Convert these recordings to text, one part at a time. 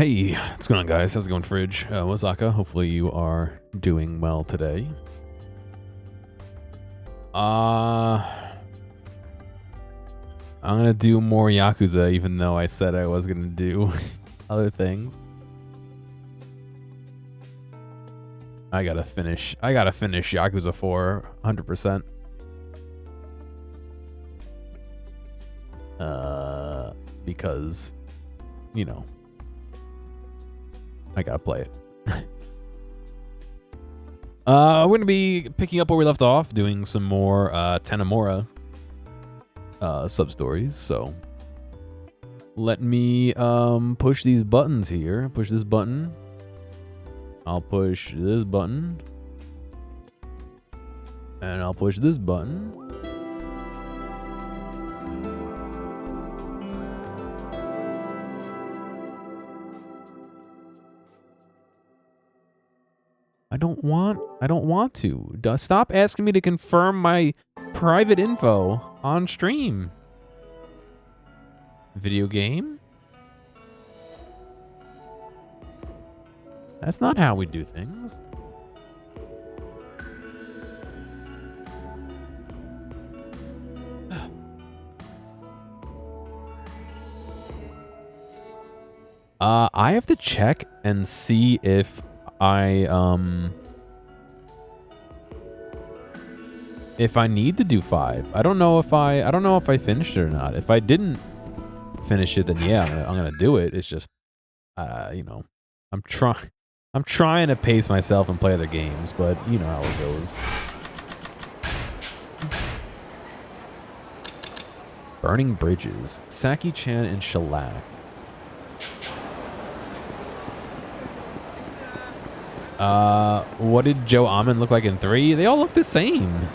Hey, what's going on, guys? How's it going, Fridge? Wasaka, hopefully you are doing well today. I'm gonna do more Yakuza, even though I said I was gonna do other things. I gotta finish Yakuza 4 100%. Because, you know, I gotta play it. We're gonna be picking up where we left off, doing some more Hmantheawsome sub-stories. So let me push these buttons here. Push this button. I'll push this button. And I'll push this button. I don't want to. Stop asking me to confirm my private info on stream. Video game? That's not how we do things. I have to check and see if if I need to do 5. I don't know if I finished it or not. If I didn't finish it, then yeah, I'm gonna do it. It's just you know, I'm trying to pace myself and play other games, but you know how it goes. Burning Bridges, Saki-chan and Shellac. What did Joe Almond look like in 3? They all look the same.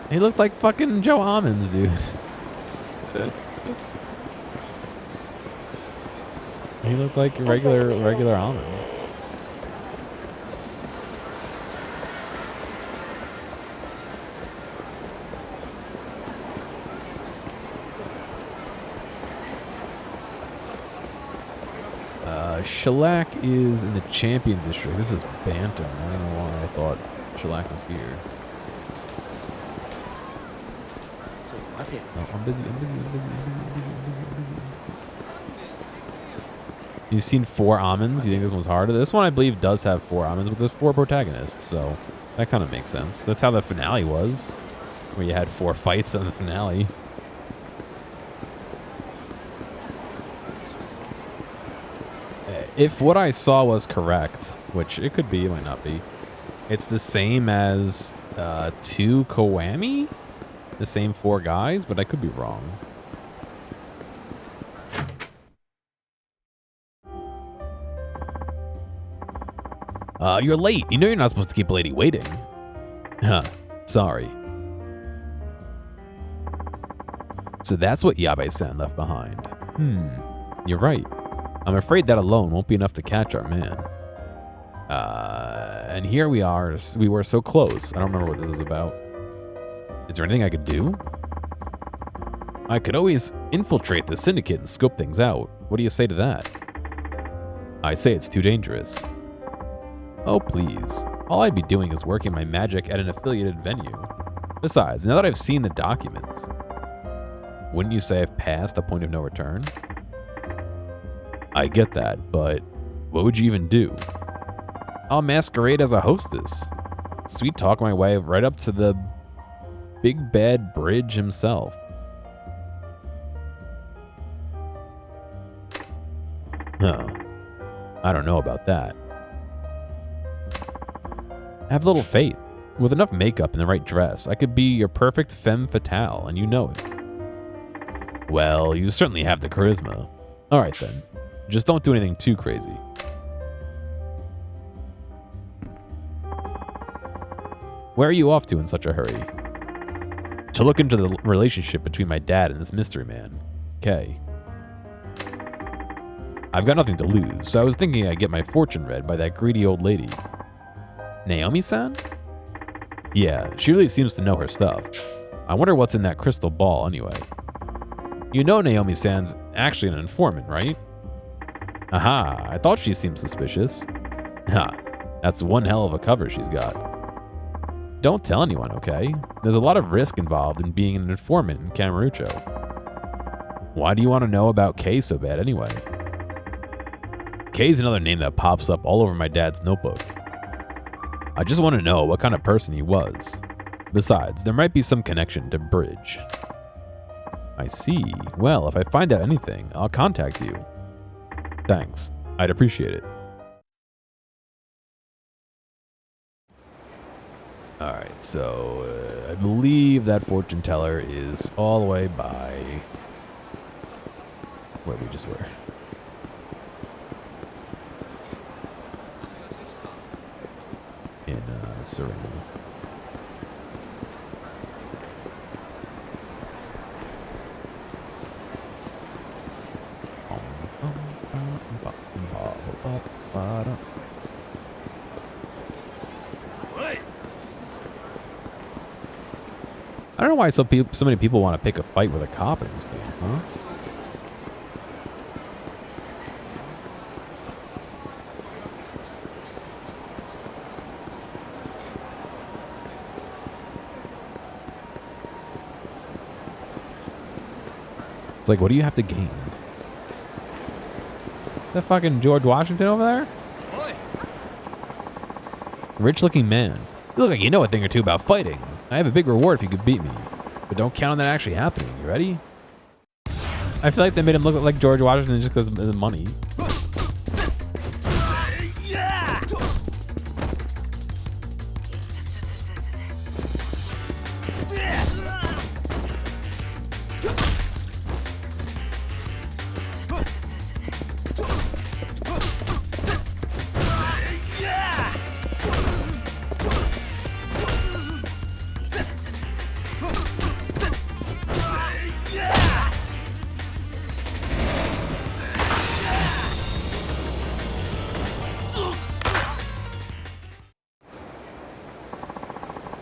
He looked like fucking Joe Almonds, dude. He looked like regular almonds. Shellac is in the Champion District. This is Bantam. I don't know why I thought Shellac was here. Oh, I'm busy. You've seen 4 almonds? You think this one's harder? This one, I believe, does have 4 almonds, but there's 4 protagonists, so that kind of makes sense. That's how the finale was, where you had 4 fights on the finale. If what I saw was correct, which it could be, it might not be, it's the same as 2 Kiwami? The same 4 guys, but I could be wrong. You're late. You know you're not supposed to keep a lady waiting. Huh. Sorry. So that's what Yabe-san left behind. You're right. I'm afraid that alone won't be enough to catch our man. And here we are. We were so close. I don't remember what this is about. Is there anything I could do? I could always infiltrate the syndicate and scope things out. What do you say to that? I say it's too dangerous. Oh, please. All I'd be doing is working my magic at an affiliated venue. Besides, now that I've seen the documents, wouldn't you say I've passed a point of no return? I get that, but what would you even do? I'll masquerade as a hostess. Sweet talk my way right up to the big bad bridge himself. Huh. I don't know about that. Have a little faith. With enough makeup and the right dress, I could be your perfect femme fatale, and you know it. Well, you certainly have the charisma. Alright then. Just don't do anything too crazy. Where are you off to in such a hurry? To look into the relationship between my dad and this mystery man, Kay. I've got nothing to lose, so I was thinking I'd get my fortune read by that greedy old lady. Naomi-san? Yeah, she really seems to know her stuff. I wonder what's in that crystal ball anyway. You know Naomi-san's actually an informant, right? Aha, I thought she seemed suspicious. Ha, that's one hell of a cover she's got. Don't tell anyone, okay? There's a lot of risk involved in being an informant in Kamurocho. Why do you want to know about Kay so bad anyway? Kay's another name that pops up all over my dad's notebook. I just want to know what kind of person he was. Besides, there might be some connection to Bridge. I see. Well, if I find out anything, I'll contact you. Thanks. I'd appreciate it. Alright, so I believe that fortune teller is all the way by where we just were. In Serena. I don't know why so many people want to pick a fight with a cop in this game, huh? It's like, what do you have to gain? That fucking George Washington over there? Rich-looking man. You look like you know a thing or two about fighting. I have a big reward if you could beat me. But don't count on that actually happening. You ready? I feel like they made him look like George Washington just because of the money.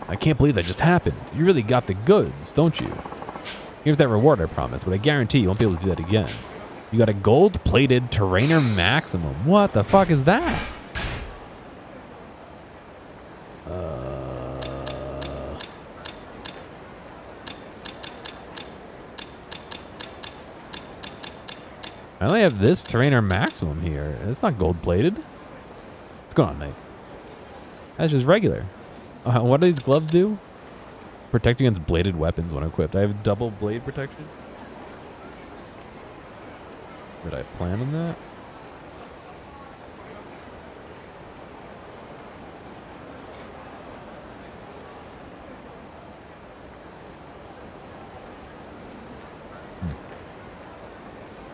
I can't believe that just happened. You really got the goods, don't you? Here's that reward I promised, but I guarantee you won't be able to do that again. You got a gold-plated Trainer Maximum. What the fuck is that? I only have this Trainer Maximum here. It's not gold-plated. What's going on, mate? That's just regular. What do these gloves do? Protect against bladed weapons when equipped. I have double blade protection. Did I plan on that?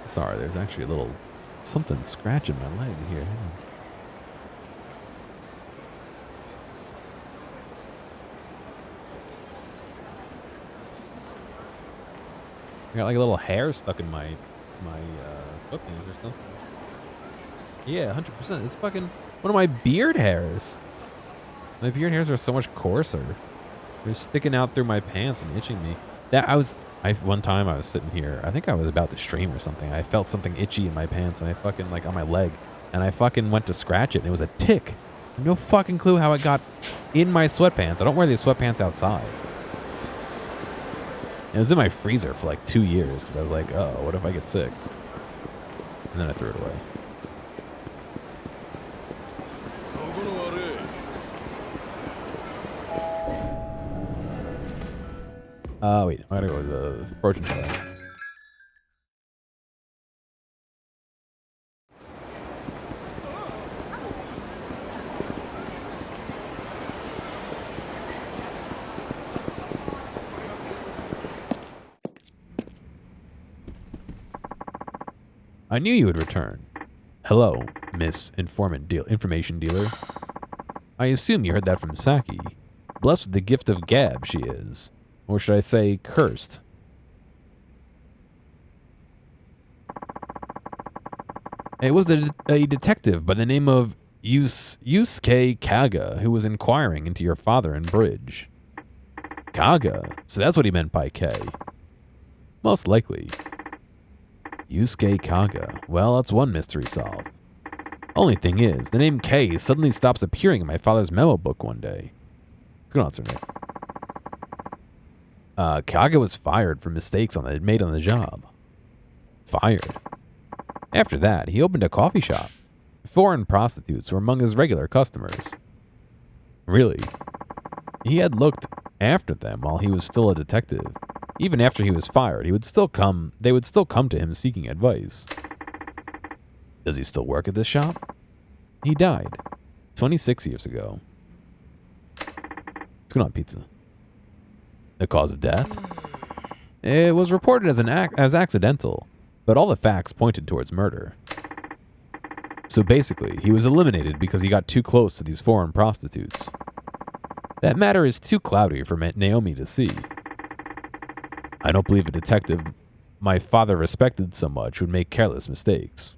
Sorry, there's actually a little something scratching my leg here. Hang on. I got like a little hair stuck in my sweatpants or something. Yeah, 100%. It's fucking one of my beard hairs. My beard hairs are so much coarser. They're sticking out through my pants and itching me. One time I was sitting here. I think I was about to stream or something. I felt something itchy in my pants and I fucking like on my leg, and I fucking went to scratch it and it was a tick. No fucking clue how it got in my sweatpants. I don't wear these sweatpants outside. It was in my freezer for like 2 years because I was like, oh, what if I get sick? And then I threw it away. Wait, I gotta go to the fortune teller. I knew you would return. Hello, Miss Information Dealer. I assume you heard that from Saki. Blessed with the gift of gab, she is. Or should I say, cursed? It was a detective by the name of Yusuke Kaga who was inquiring into your father in Bridge. Kaga? So that's what he meant by K. Most likely. Yusuke Kaga. Well, that's one mystery solved. Only thing is, the name K suddenly stops appearing in my father's memo book one day. What's going on, sir Nick? Kaga was fired for mistakes made on the job. Fired. After that, he opened a coffee shop. Foreign prostitutes were among his regular customers. Really? He had looked after them while he was still a detective. Even after he was fired, they would still come to him seeking advice. Does he still work at this shop? He died 26 years ago. What's going on, pizza? The cause of death? It was reported as accidental, but all the facts pointed towards murder. So basically, he was eliminated because he got too close to these foreign prostitutes. That matter is too cloudy for Naomi to see. I don't believe a detective my father respected so much would make careless mistakes.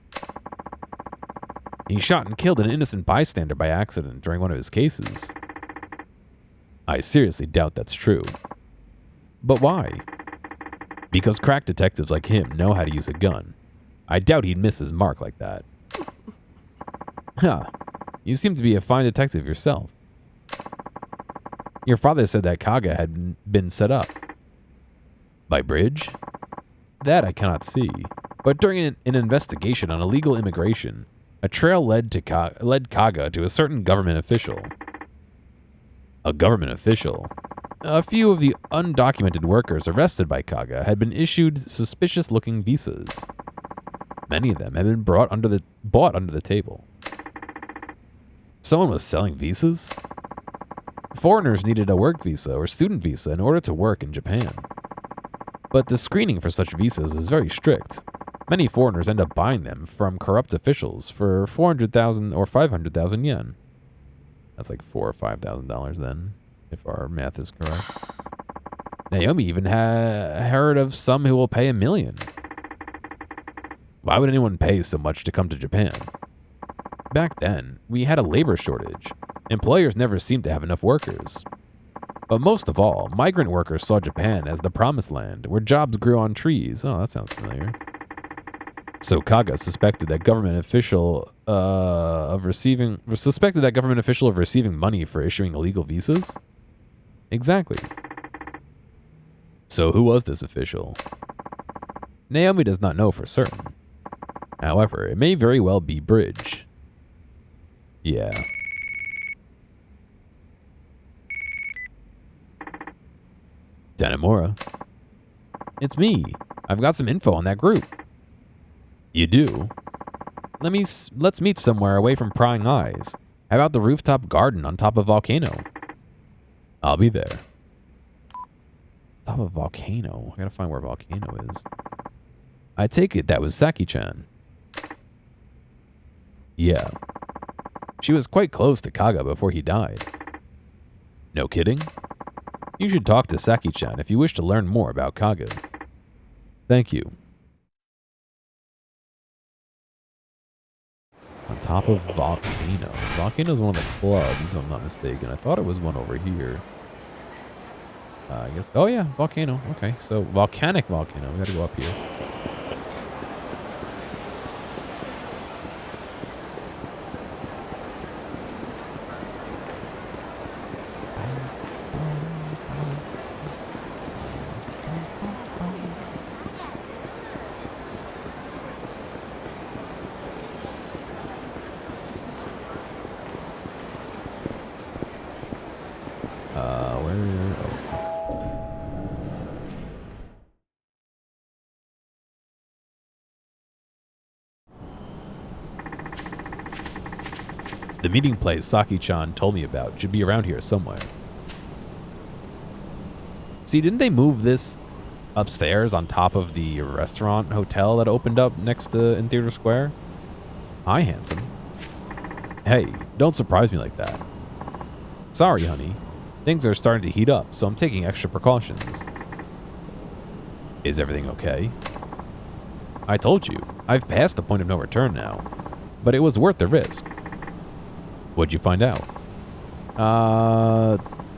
He shot and killed an innocent bystander by accident during one of his cases. I seriously doubt that's true. But why? Because crack detectives like him know how to use a gun. I doubt he'd miss his mark like that. Huh. You seem to be a fine detective yourself. Your father said that Kaga had been set up. By Bridge? That I cannot see. But during an investigation on illegal immigration, a trail led Kaga to a certain government official. A government official? A few of the undocumented workers arrested by Kaga had been issued suspicious-looking visas. Many of them had been bought under the table. Someone was selling visas? Foreigners needed a work visa or student visa in order to work in Japan. But the screening for such visas is very strict. Many foreigners end up buying them from corrupt officials for 400,000 or 500,000 yen. That's like $4,000 or $5,000 then, if our math is correct. Naomi even heard of some who will pay $1 million. Why would anyone pay so much to come to Japan? Back then, we had a labor shortage. Employers never seemed to have enough workers. But most of all, migrant workers saw Japan as the promised land, where jobs grew on trees. Oh, that sounds familiar. So Kaga suspected that government official of receiving money for issuing illegal visas? Exactly. So who was this official? Naomi does not know for certain. However, it may very well be Bridge. Yeah. Tanimura. It's me. I've got some info on that group. You do? Let's meet somewhere away from prying eyes. How about the rooftop garden on top of Volcano? I'll be there. Top of Volcano? I gotta find where Volcano is. I take it that was Saki-chan. Yeah. She was quite close to Kaga before he died. No kidding? You should talk to Saki-chan if you wish to learn more about Kaga. Thank you. On top of Volcano. Volcano is one of the clubs, if I'm not mistaken. I thought it was one over here. I guess. Oh, yeah, Volcano. Okay, so Volcanic Volcano. We gotta go up here. The meeting place Saki-chan told me about should be around here somewhere. See, didn't they move this upstairs on top of the restaurant hotel that opened up next to in Theater Square? Hi, handsome. Hey, don't surprise me like that. Sorry, honey. Things are starting to heat up, so I'm taking extra precautions. Is everything okay? I told you, I've passed the point of no return now, but it was worth the risk. What'd you find out?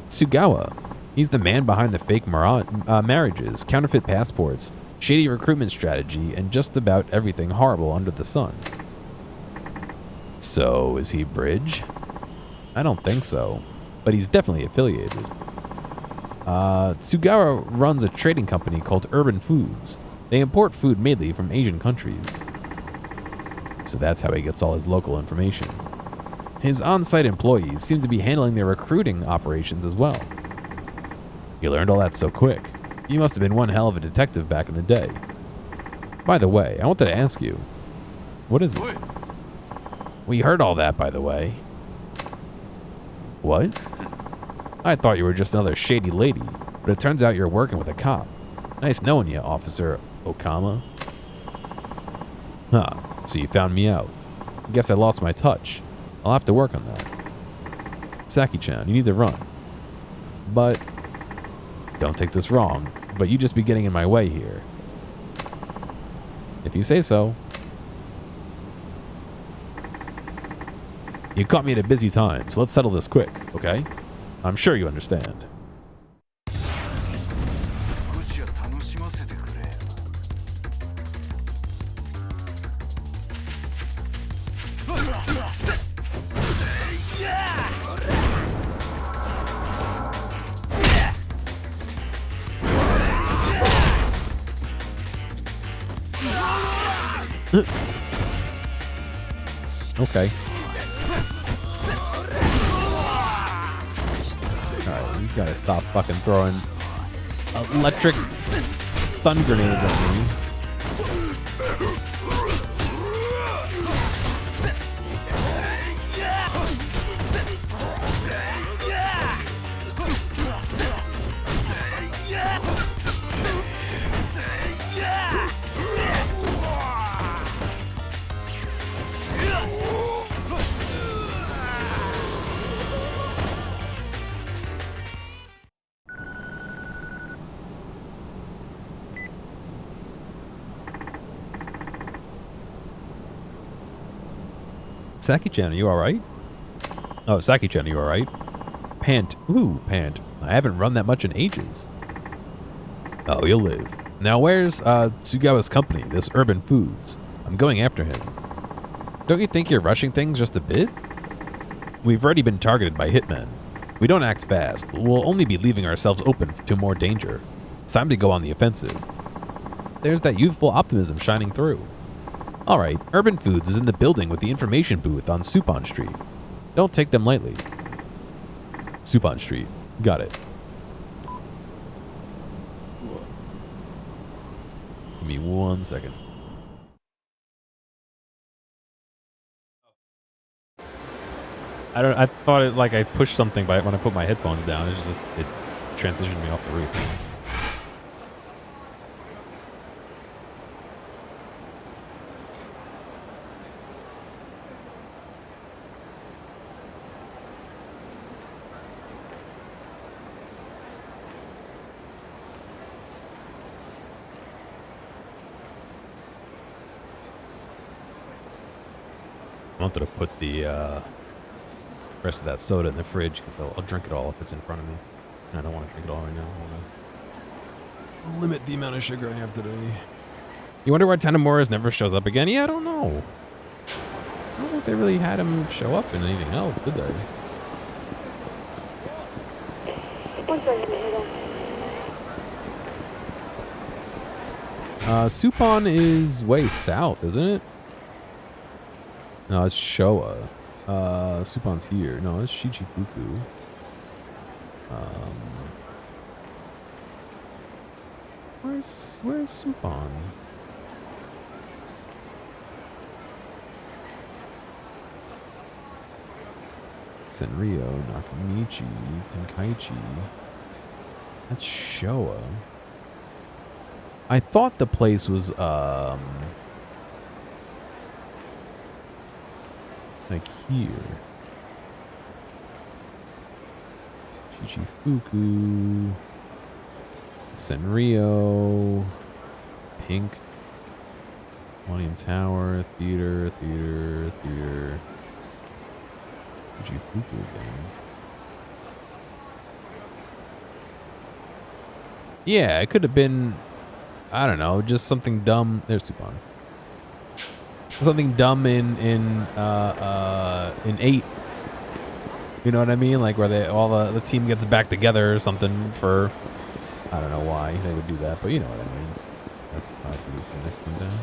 Tsugawa. He's the man behind the fake marriages, counterfeit passports, shady recruitment strategy, and just about everything horrible under the sun. So, is he Bridge? I don't think so, but he's definitely affiliated. Tsugawa runs a trading company called Urban Foods. They import food mainly from Asian countries. So that's how he gets all his local information. His on-site employees seem to be handling their recruiting operations as well. You learned all that so quick. You must have been one hell of a detective back in the day. By the way, I wanted to ask you, what is it? We heard all that, by the way. What? I thought you were just another shady lady, but it turns out you're working with a cop. Nice knowing you, Officer Okama. Huh, so you found me out. Guess I lost my touch. I'll have to work on that. Saki-chan, you need to run. But, don't take this wrong, but you just be getting in my way here. If you say so. You caught me at a busy time, so let's settle this quick, okay? I'm sure you understand. Okay. Alright, you gotta stop fucking throwing electric stun grenades at me. Saki-chan, are you alright? Oh, Saki-chan, are you alright? Pant. Ooh, Pant. I haven't run that much in ages. Oh, you'll live. Now, where's Tsugawa's company, this Urban Foods? I'm going after him. Don't you think you're rushing things just a bit? We've already been targeted by hitmen. We don't act fast. We'll only be leaving ourselves open to more danger. It's time to go on the offensive. There's that youthful optimism shining through. Alright, Urban Foods is in the building with the information booth on Supon Street. Don't take them lightly. Supon Street. Got it. Give me 1 second. I thought it like I pushed something by when I put my headphones down. It's just it transitioned me off the roof. I wanted to put the rest of that soda in the fridge because I'll drink it all if it's in front of me. And I don't want to drink it all right now. I want to limit the amount of sugar I have today. You wonder why Tanemura's never shows up again? Yeah, I don't know. I don't think they really had him show up in anything else, did they? Supon is way south, isn't it? No, it's Showa. Supon's here. No, it's Shichifuku. Where's Supon? Senryo, Nakamichi, Tenkaichi. That's Showa. I thought the place was like here. Shichifuku, Senryo, Pink, Millennium Tower, Theater. Shichifuku again. Yeah, it could have been, I don't know, just something dumb. There's Supon. something dumb in 8. You know what I mean? Like where the team gets back together or something for, I don't know why they would do that, but you know what I mean. Let's talk this next one down.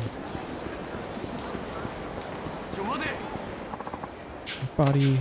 Body.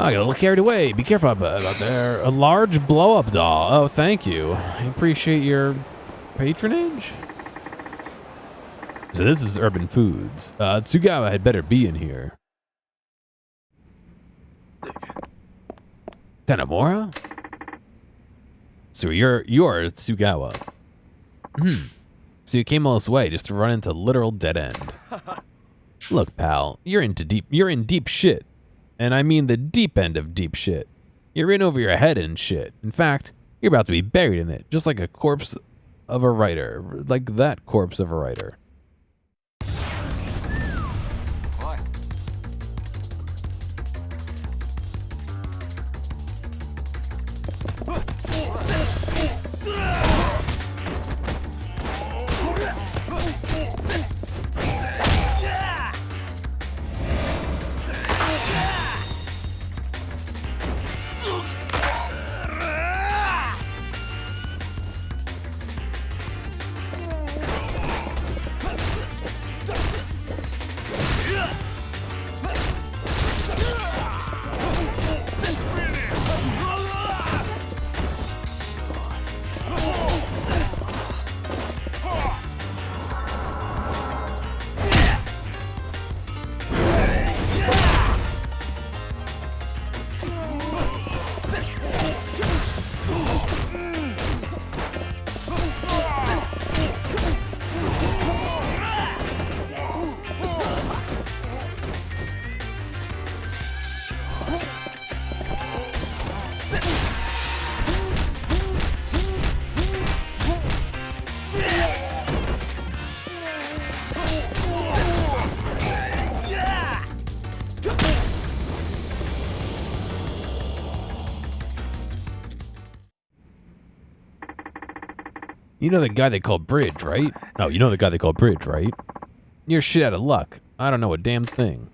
I got a little carried away. Be careful out there. A large blow-up doll. Oh, thank you. I appreciate your patronage. So this is Urban Foods. Tsugawa had better be in here. Tanemura? So you're Tsugawa. So you came all this way just to run into literal dead end. Look, pal, you're in deep shit. And I mean the deep end of deep shit. You're in over your head and shit. In fact, you're about to be buried in it, just like a corpse of a writer. Like that corpse of a writer. You know the guy they call Bridge, right? No, you know the guy they call Bridge, right? You're shit out of luck. I don't know a damn thing.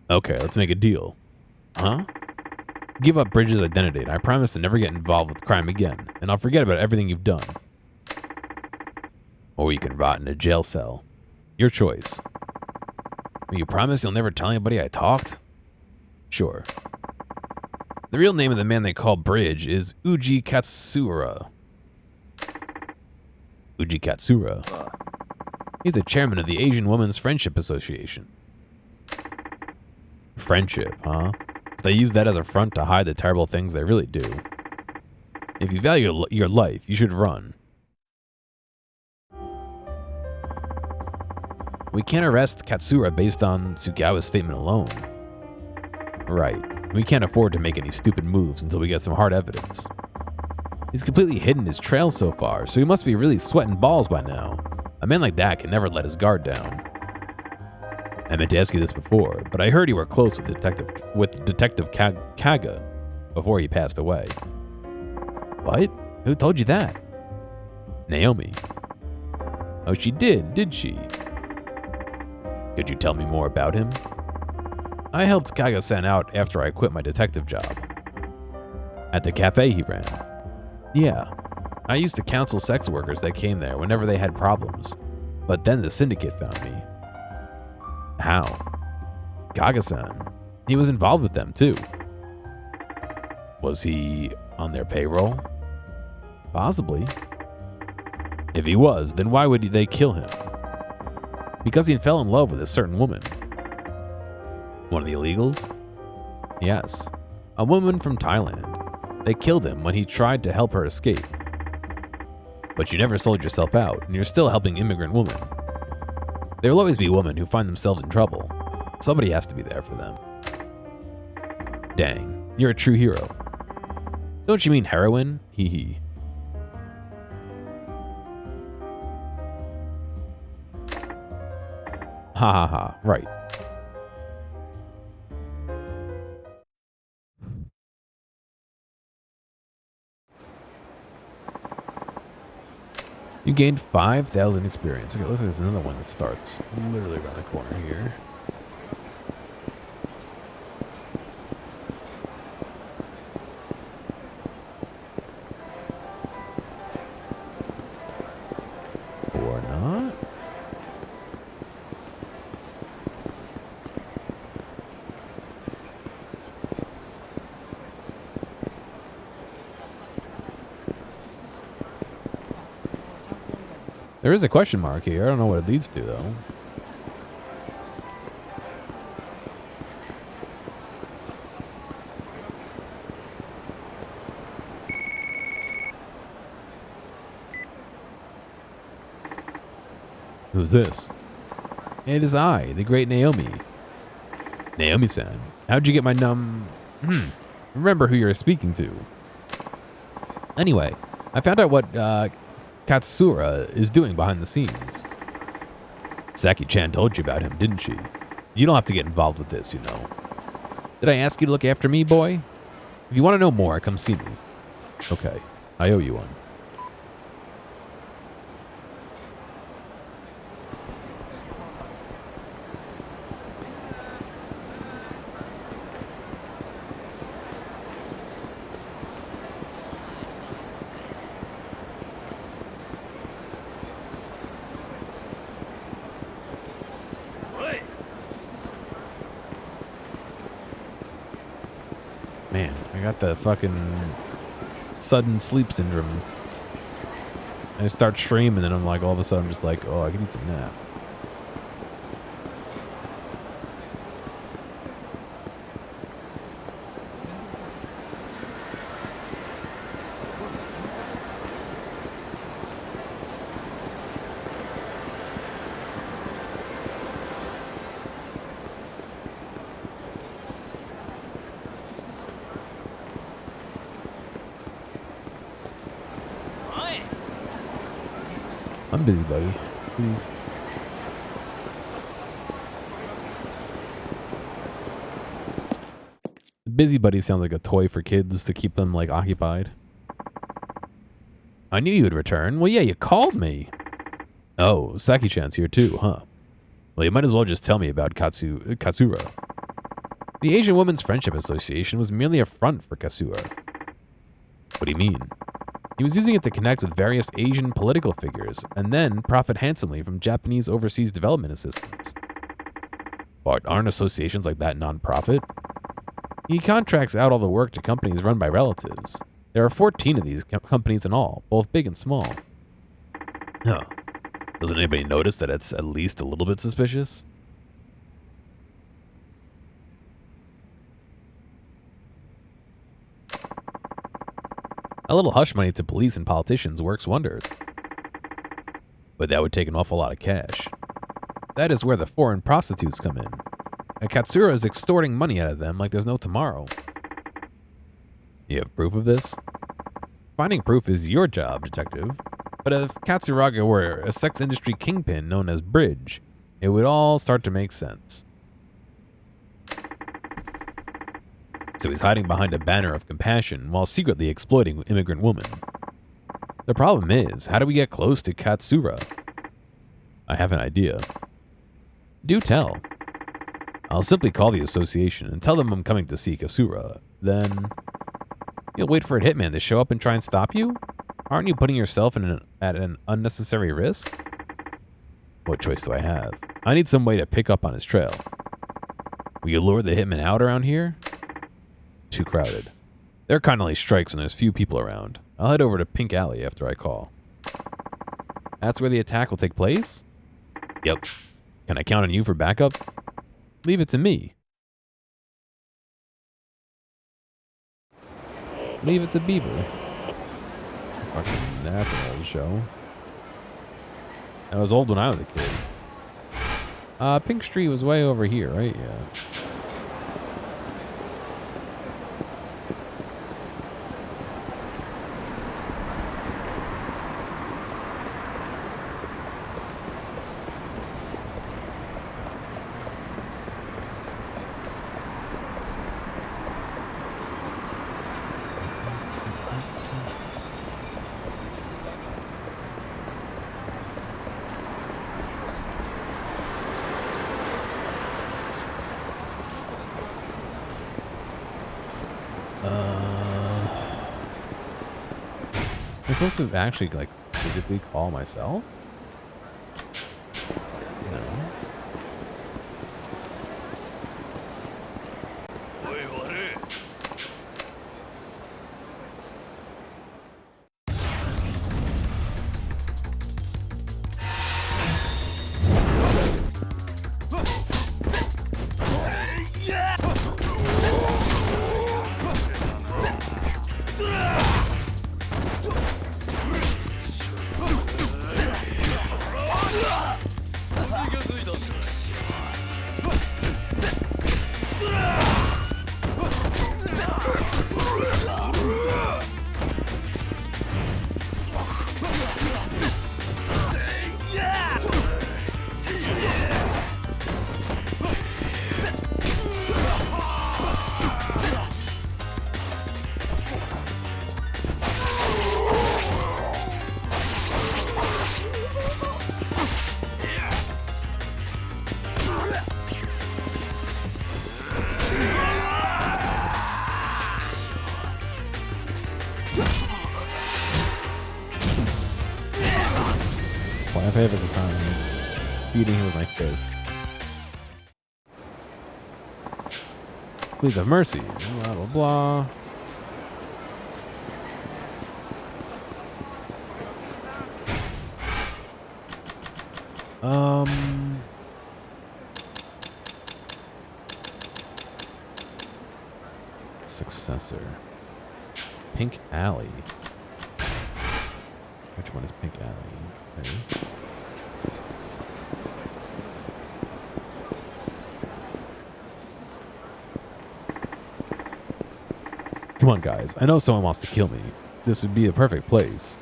Okay, let's make a deal. Huh? Give up Bridge's identity, and I promise to never get involved with crime again, and I'll forget about everything you've done. Or you can rot in a jail cell. Your choice. You promise you'll never tell anybody I talked? Sure. The real name of the man they call Bridge is Uji Katsura. Uji Katsura. He's the chairman of the Asian Women's Friendship Association. Friendship, huh? So they use that as a front to hide the terrible things they really do. If you value your life, you should run. We can't arrest Katsura based on Tsugawa's statement alone. Right. We can't afford to make any stupid moves until we get some hard evidence. He's completely hidden his trail so far, so he must be really sweating balls by now. A man like that can never let his guard down. I meant to ask you this before, but I heard you were close with Detective Kaga before he passed away. What? Who told you that? Naomi. Oh, she did she? Could you tell me more about him? I helped Kaga-san out after I quit my detective job. At the cafe he ran. Yeah, I used to counsel sex workers that came there whenever they had problems, but then the syndicate found me. How? Kaga-san. He was involved with them too. Was he on their payroll? Possibly. If he was, then why would they kill him? Because he fell in love with a certain woman. One of the illegals? Yes, a woman from Thailand. They killed him when he tried to help her escape. But you never sold yourself out, and you're still helping immigrant women. There will always be women who find themselves in trouble. Somebody has to be there for them. Dang, you're a true hero. Don't you mean heroin? Hee hee. Ha ha ha, right. You gained 5,000 experience. Okay, looks like there's another one that starts literally around the corner here. Or not? There is a question mark here. I don't know what it leads to, though. Who's this? It is I, the great Naomi. Naomi-san, how'd you get my remember who you're speaking to. Anyway, I found out what Katsura is doing behind the scenes. Saki-chan told you about him, didn't she? You don't have to get involved with this, you know. Did I ask you to look after me, boy? If you want to know more, come see me. Okay, I owe you one. Man, I got the fucking sudden sleep syndrome. I start streaming and I'm like, all of a sudden I'm just like, oh, I can eat some nap. I'm busy, buddy. Please. Busybody sounds like a toy for kids to keep them, like, occupied. I knew you would return. Well, yeah, you called me. Oh, Saki-chan's here too, huh? Well, you might as well just tell me about Katsura. The Asian Women's Friendship Association was merely a front for Katsura. What do you mean? He was using it to connect with various Asian political figures and then profit handsomely from Japanese overseas development assistance. But aren't associations like that non-profit? He contracts out all the work to companies run by relatives. There are 14 of these companies in all, both big and small. Huh. Doesn't anybody notice that it's at least a little bit suspicious? A little hush money to police and politicians works wonders. But that would take an awful lot of cash. That is where the foreign prostitutes come in. And Katsura is extorting money out of them like there's no tomorrow. You have proof of this? Finding proof is your job, detective. But if Katsuraga were a sex industry kingpin known as Bridge, it would all start to make sense. So he's hiding behind a banner of compassion while secretly exploiting immigrant women. The problem is, how do we get close to Katsura? I have an idea. Do tell. I'll simply call the association and tell them I'm coming to see Katsura. Then you'll wait for a hitman to show up and try and stop you? Aren't you putting yourself at an unnecessary risk? What choice do I have? I need some way to pick up on his trail. Will you lure the hitman out around here? Too crowded. There are kind of like strikes when there's few people around. I'll head over to Pink Alley after I call. That's where the attack will take place? Yep. Can I count on you for backup? Leave it to me. Leave it to Beaver. Fucking, that's an old show. That was old when I was a kid. Pink Street was way over here, right? Yeah. Am I supposed to actually, like, physically call myself? No. My favorite time beating him with my fist. Please have mercy. Blah blah blah. Successor. Pink Alley. Which one is Pink Alley? There it is. Come on, guys. I know someone wants to kill me. This would be a perfect place.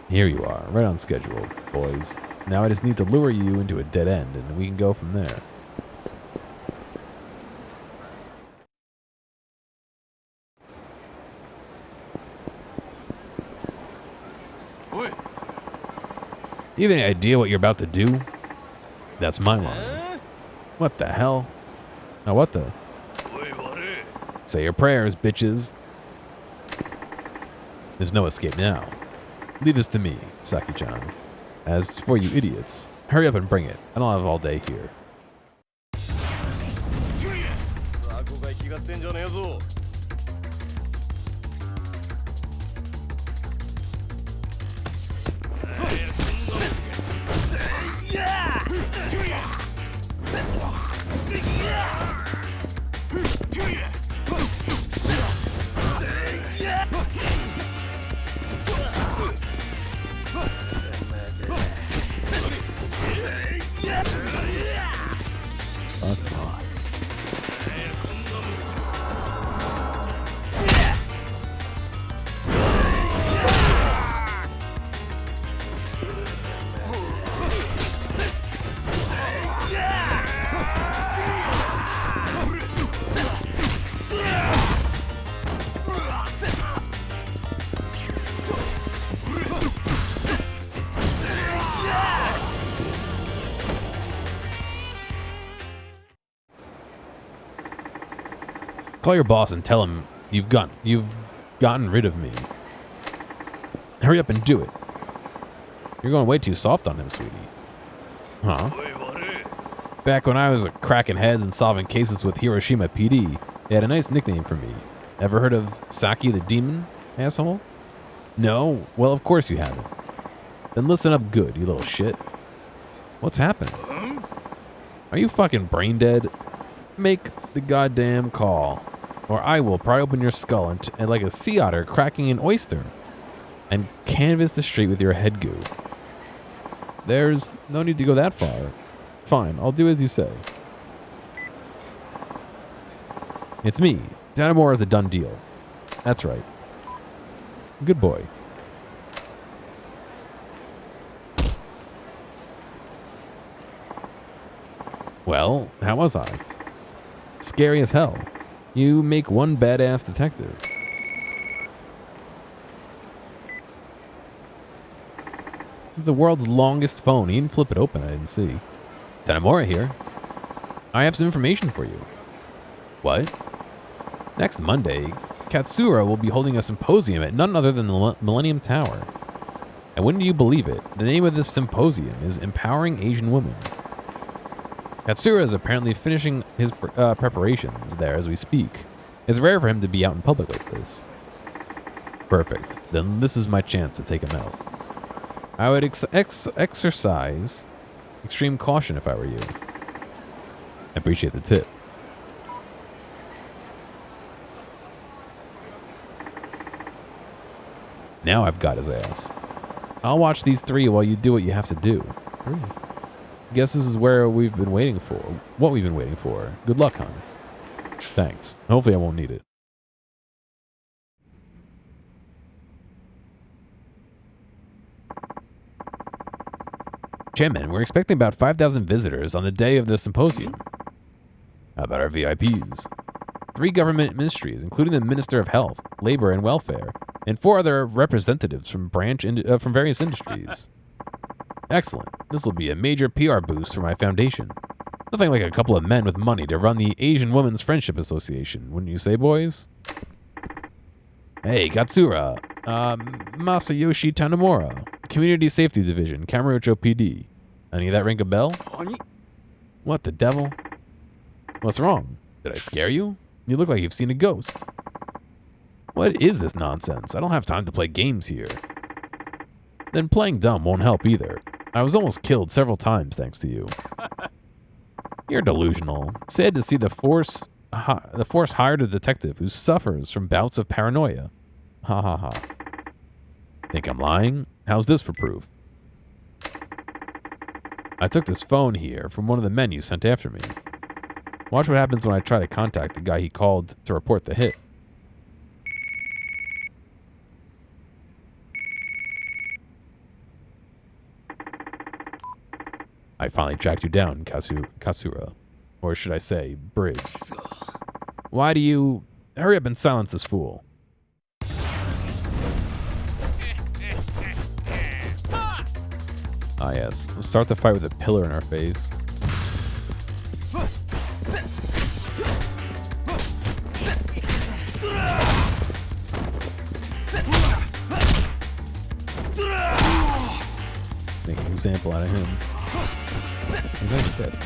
Here you are, right on schedule, boys. Now I just need to lure you into a dead end, and we can go from there. You have any idea what you're about to do? That's my line. What the hell? Now what the? Say your prayers, bitches. There's no escape now. Leave this to me, Saki-chan. As for you idiots, hurry up and bring it. I don't have all day here. Call your boss and tell him you've gotten rid of me. Hurry up and do it. You're going way too soft on him, sweetie. Huh? Back when I was cracking heads and solving cases with Hiroshima PD, they had a nice nickname for me. Ever heard of Saki the Demon, asshole? No? Well, of course you haven't. Then listen up good, you little shit. What's happening? Are you fucking brain dead? Make the goddamn call. or I will pry open your skull and like a sea otter cracking an oyster, and canvas the street with your head goo. There's no need to go that far. Fine, I'll do as you say. It's me. Danamora is a done deal. That's right. Good boy. Well, how was I? Scary as hell. You make one badass detective. This is the world's longest phone. He didn't flip it open, I didn't see. Danamora here. I have some information for you. What? Next Monday, Katsura will be holding a symposium at none other than the Millennium Tower. And wouldn't you believe it, the name of this symposium is Empowering Asian Women. Katsura is apparently finishing his preparations there as we speak. It's rare for him to be out in public like this. Perfect. Then this is my chance to take him out. I would exercise extreme caution if I were you. I appreciate the tip. Now I've got his ass. I'll watch these three while you do what you have to do. Guess this is where we've been waiting for. What we've been waiting for. Good luck, hon. Thanks. Hopefully I won't need it. Chairman, we're expecting about 5,000 visitors on the day of the symposium. How about our VIPs? 3 government ministries, including the Minister of Health, Labor, and Welfare, and 4 other representatives from from various industries. Excellent. This will be a major PR boost for my foundation. Nothing like a couple of men with money to run the Asian Women's Friendship Association, wouldn't you say, boys? Hey, Katsura. Masayoshi Tanamura, Community Safety Division, Kamurocho PD. Any of that ring a bell? What the devil? What's wrong? Did I scare you? You look like you've seen a ghost. What is this nonsense? I don't have time to play games here. Then playing dumb won't help either. I was almost killed several times thanks to you. You're delusional. Sad to see the force hired a detective who suffers from bouts of paranoia. Ha ha ha. Think I'm lying? How's this for proof? I took this phone here from one of the men you sent after me. Watch what happens when I try to contact the guy he called to report the hit. I finally tracked you down, Katsura. Or should I say, Bridge. Why do you... Hurry up and silence this fool. Ah yes, we'll start the fight with a pillar in our face. Make an example out of him. He's dead.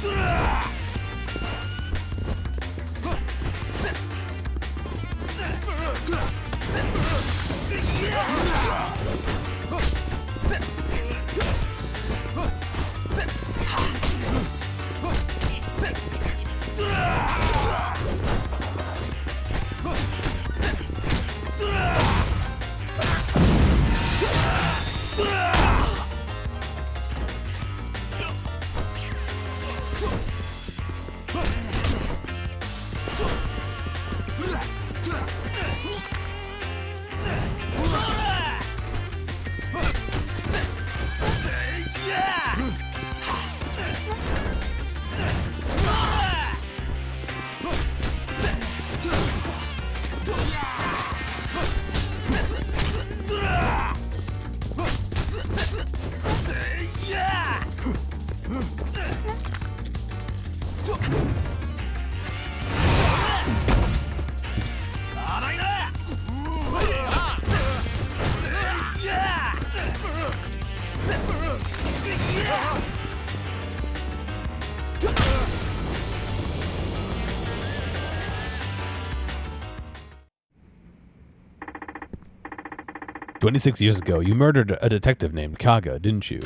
"26 years ago, you murdered a detective named Kaga, didn't you?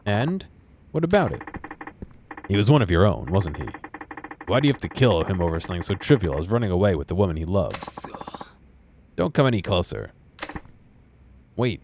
And? What about it? He was one of your own, wasn't he? Why do you have to kill him over something so trivial as running away with the woman he loves? Don't come any closer. Wait.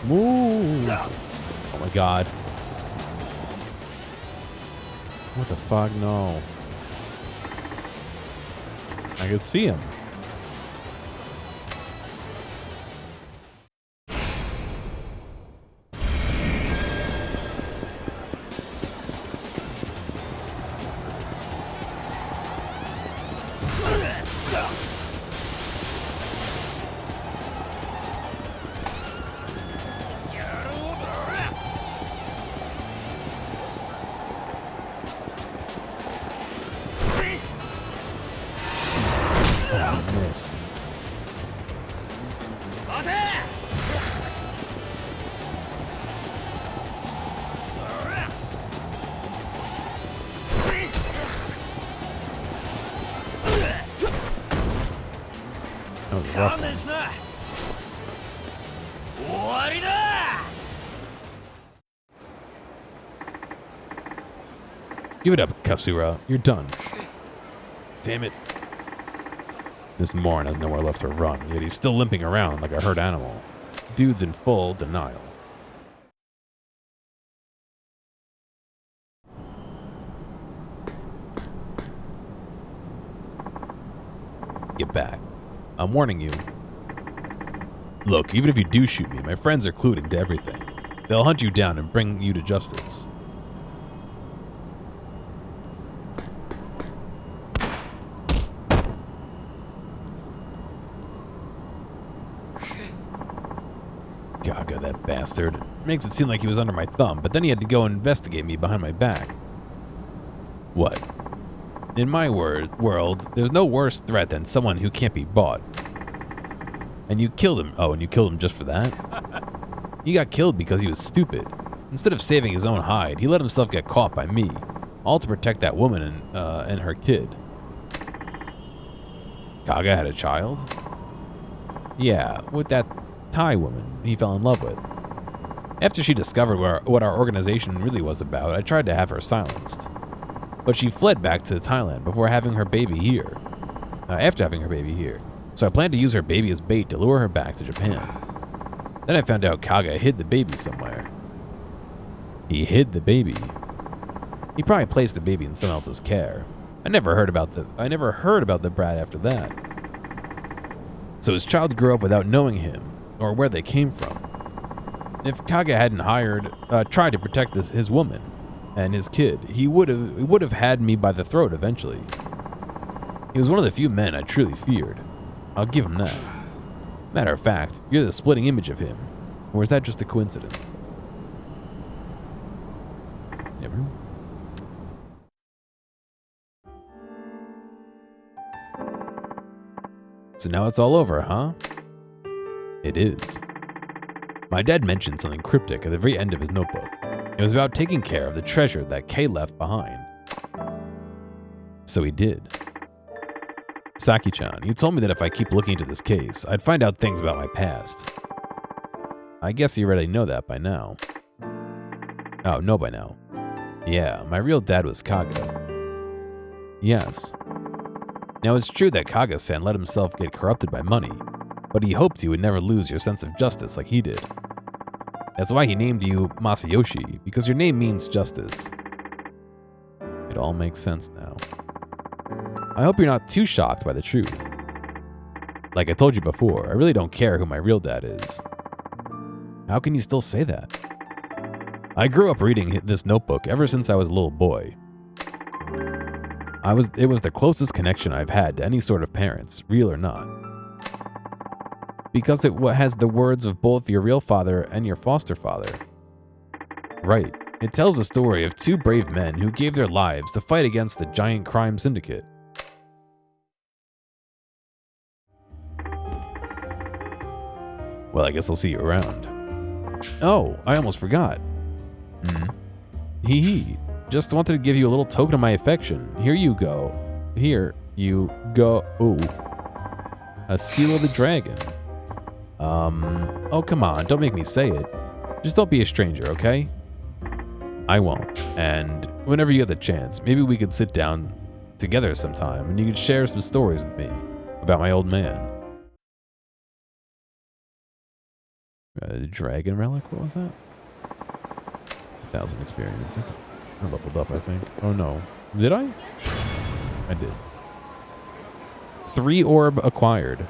Ooh. Oh my god. What the fuck? No. I can see him. Missed. That was rough. Give it up, Kasura. You're done. Damn it. This moron has nowhere left to run, yet he's still limping around like a hurt animal. Dude's in full denial. Get back. I'm warning you. Look, even if you do shoot me, my friends are clued into everything. They'll hunt you down and bring you to justice. Gaga, that bastard. Makes it seem like he was under my thumb, but then he had to go and investigate me behind my back. What? In my world, there's no worse threat than someone who can't be bought. And you killed him. Oh, and you killed him just for that? He got killed because he was stupid. Instead of saving his own hide, he let himself get caught by me. All to protect that woman and her kid. Kaga had a child? Yeah, with that Thai woman he fell in love with. After she discovered what our organization really was about, I tried to have her silenced. But she fled back to Thailand before having her baby here. After having her baby here. So I planned to use her baby as bait to lure her back to Japan. Then I found out Kaga hid the baby somewhere. He hid the baby. He probably placed the baby in someone else's care. I never heard about the brat after that. So his child grew up without knowing him or where they came from. If Kaga hadn't tried to protect his woman and his kid, he would have had me by the throat eventually. He was one of the few men I truly feared. I'll give him that. Matter of fact, you're the splitting image of him. Or is that just a coincidence? Never know. So now it's all over, huh? It is. My dad mentioned something cryptic at the very end of his notebook. It was about taking care of the treasure that Kay left behind. So he did. Saki-chan, you told me that if I keep looking into this case, I'd find out things about my past. I guess you already know that by now. Oh, no by now. Yeah, my real dad was Kaga. Yes. Now it's true that Kaga-san let himself get corrupted by money, but he hoped you would never lose your sense of justice like he did. That's why he named you Masayoshi, because your name means justice. It all makes sense now. I hope you're not too shocked by the truth. Like I told you before, I really don't care who my real dad is. How can you still say that? I grew up reading this notebook ever since I was a little boy. It was the closest connection I've had to any sort of parents, real or not. Because it has the words of both your real father and your foster father. Right. It tells a story of two brave men who gave their lives to fight against the giant crime syndicate. Well, I guess I'll see you around. Oh, I almost forgot. Hee. Just wanted to give you a little token of my affection. Here you go. Here you go. Ooh. A seal of the dragon. Oh, come on. Don't make me say it. Just don't be a stranger, okay? I won't. And whenever you get the chance, maybe we could sit down together sometime and you could share some stories with me about my old man. Dragon relic? What was that? 1,000 experience. Okay. I leveled up, I think. Oh, no. Did I? I did. 3 orb acquired.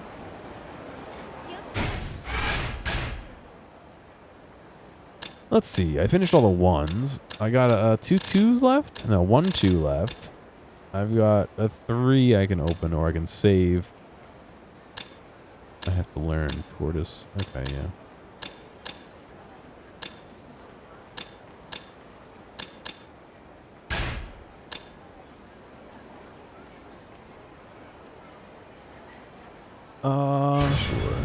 Let's see. I finished all the 1s. I got 2 2s left? No, 1 2 left. I've got a 3 I can open or I can save. I have to learn tortoise. Okay, yeah. Sure.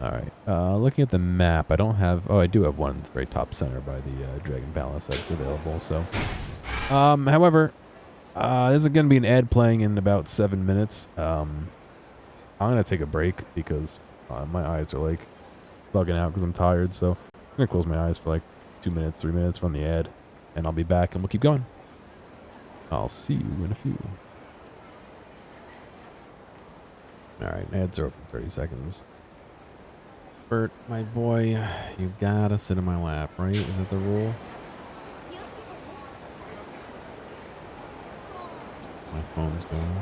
Alright, looking at the map, I don't have... Oh, I do have one at the very top center by the Dragon Palace that's available, so... however, this is going to be an ad playing in about 7 minutes. I'm going to take a break because my eyes are, like, bugging out because I'm tired, so I'm going to close my eyes for, like, 2 minutes, 3 minutes from the ad, and I'll be back and we'll keep going. I'll see you in a few. Alright, ads are over in 30 seconds. Bert, my boy, you gotta sit in my lap, right? Is that the rule? My phone's going.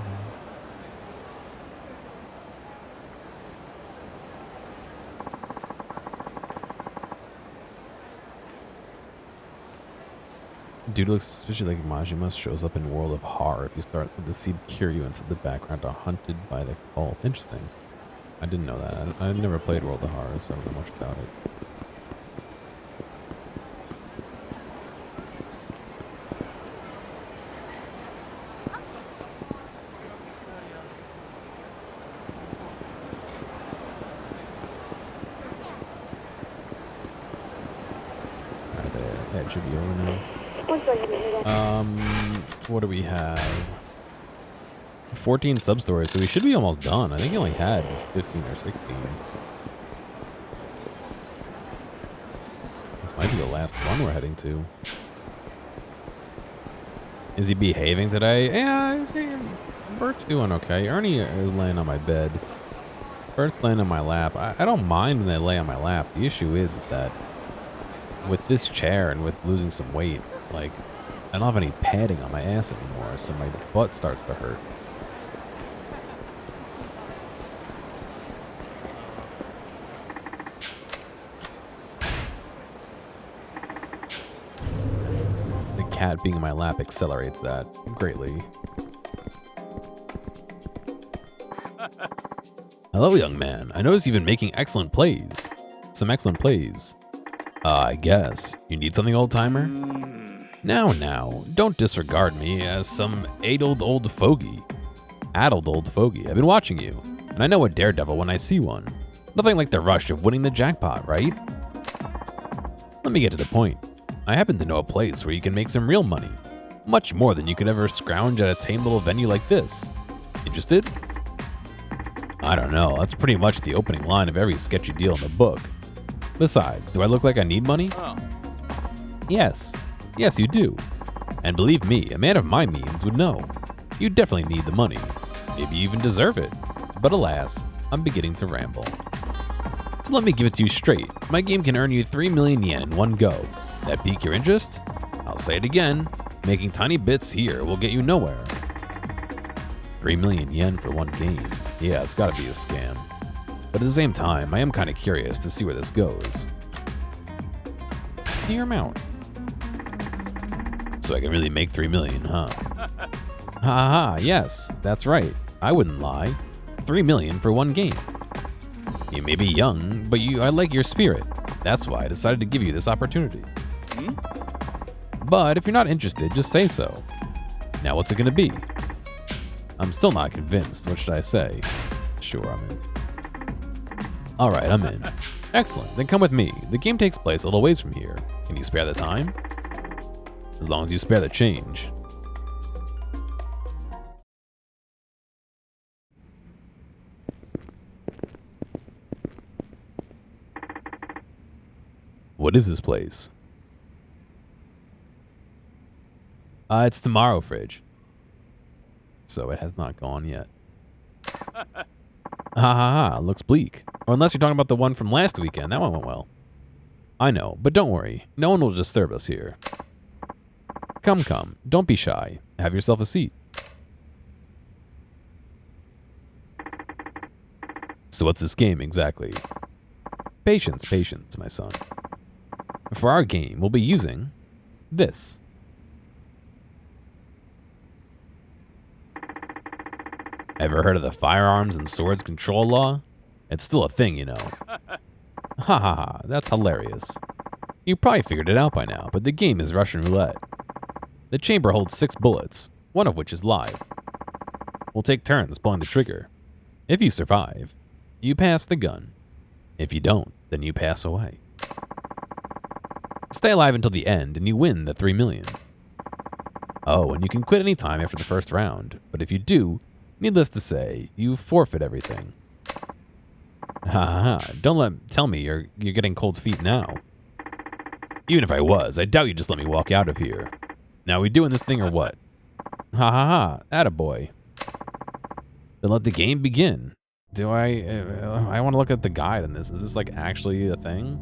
Dude looks suspiciously like Majima shows up in World of Horror if you start with the seed Kiryu instead the background are hunted by the cult. Interesting. I didn't know that. I never played World of Horror, so I don't know much about it. Alright, that should be over now. What do we have? 14 sub-stories, so we should be almost done. I think he only had 15 or 16. This might be the last one we're heading to. Is he behaving today? Yeah, I think Bert's doing okay. Ernie is laying on my bed. Bert's laying on my lap. I don't mind when they lay on my lap. The issue is that with this chair and with losing some weight, like, I don't have any padding on my ass anymore, so my butt starts to hurt. The cat being in my lap accelerates that greatly. Hello, young man. I notice you've been making excellent plays. Some excellent plays. I guess. You need something, old-timer? Now, don't disregard me as some addled old fogey. Addled old fogey. I've been watching you, and I know a daredevil when I see one. Nothing like the rush of winning the jackpot, right? Let me get to the point. I happen to know a place where you can make some real money. Much more than you could ever scrounge at a tame little venue like this. Interested? I don't know. That's pretty much the opening line of every sketchy deal in the book. Besides, do I look like I need money? Oh. Yes. Yes, you do. And believe me, a man of my means would know. You definitely need the money. Maybe you even deserve it. But alas, I'm beginning to ramble. So let me give it to you straight. My game can earn you 3 million yen in one go. That pique your interest? I'll say it again. Making tiny bits here will get you nowhere. 3 million yen for one game. Yeah, it's gotta be a scam. But at the same time, I am kinda curious to see where this goes. Hear him out. So I can really make 3 million, huh? Ha ha, yes, that's right. I wouldn't lie. 3 million for one game. You may be young, but I like your spirit. That's why I decided to give you this opportunity. But if you're not interested, just say so. Now what's it gonna be? I'm still not convinced. What should I say? Sure, I'm in. Alright, I'm in. Excellent, then come with me. The game takes place a little ways from here. Can you spare the time? As long as you spare the change. What is this place? It's tomorrow, Fridge. So it has not gone yet. Ha ha ha, looks bleak. Or unless you're talking about the one from last weekend, that one went well. I know, but don't worry. No one will disturb us here. Come, come, don't be shy. Have yourself a seat. So what's this game exactly? Patience, patience, my son. For our game, we'll be using this. Ever heard of the firearms and swords control law? It's still a thing, you know. Ha ha ha, that's hilarious. You probably figured it out by now, but the game is Russian roulette. The chamber holds 6 bullets, one of which is live. We'll take turns pulling the trigger. If you survive, you pass the gun. If you don't, then you pass away. Stay alive until the end and you win the 3 million. Oh, and you can quit any time after the first round, but if you do, needless to say, you forfeit everything. Ha ha ha, don't tell me you're getting cold feet now. Even if I was, I doubt you'd just let me walk out of here. Now, we doing this thing or what? Ha ha ha, attaboy. Then let the game begin. Do I want to look at the guide on this. Is this like actually a thing?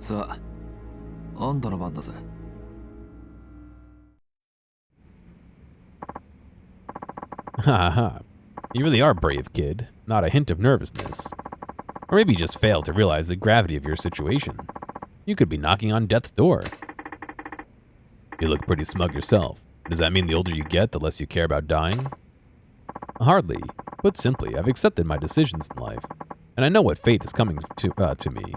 さあ、あんたの番だぜ。Ha ha. You really are brave, kid. Not a hint of nervousness. Or maybe you just failed to realize the gravity of your situation. You could be knocking on death's door. You look pretty smug yourself. Does that mean the older you get, the less you care about dying? Hardly. Put simply, I've accepted my decisions in life, and I know what fate is coming to me.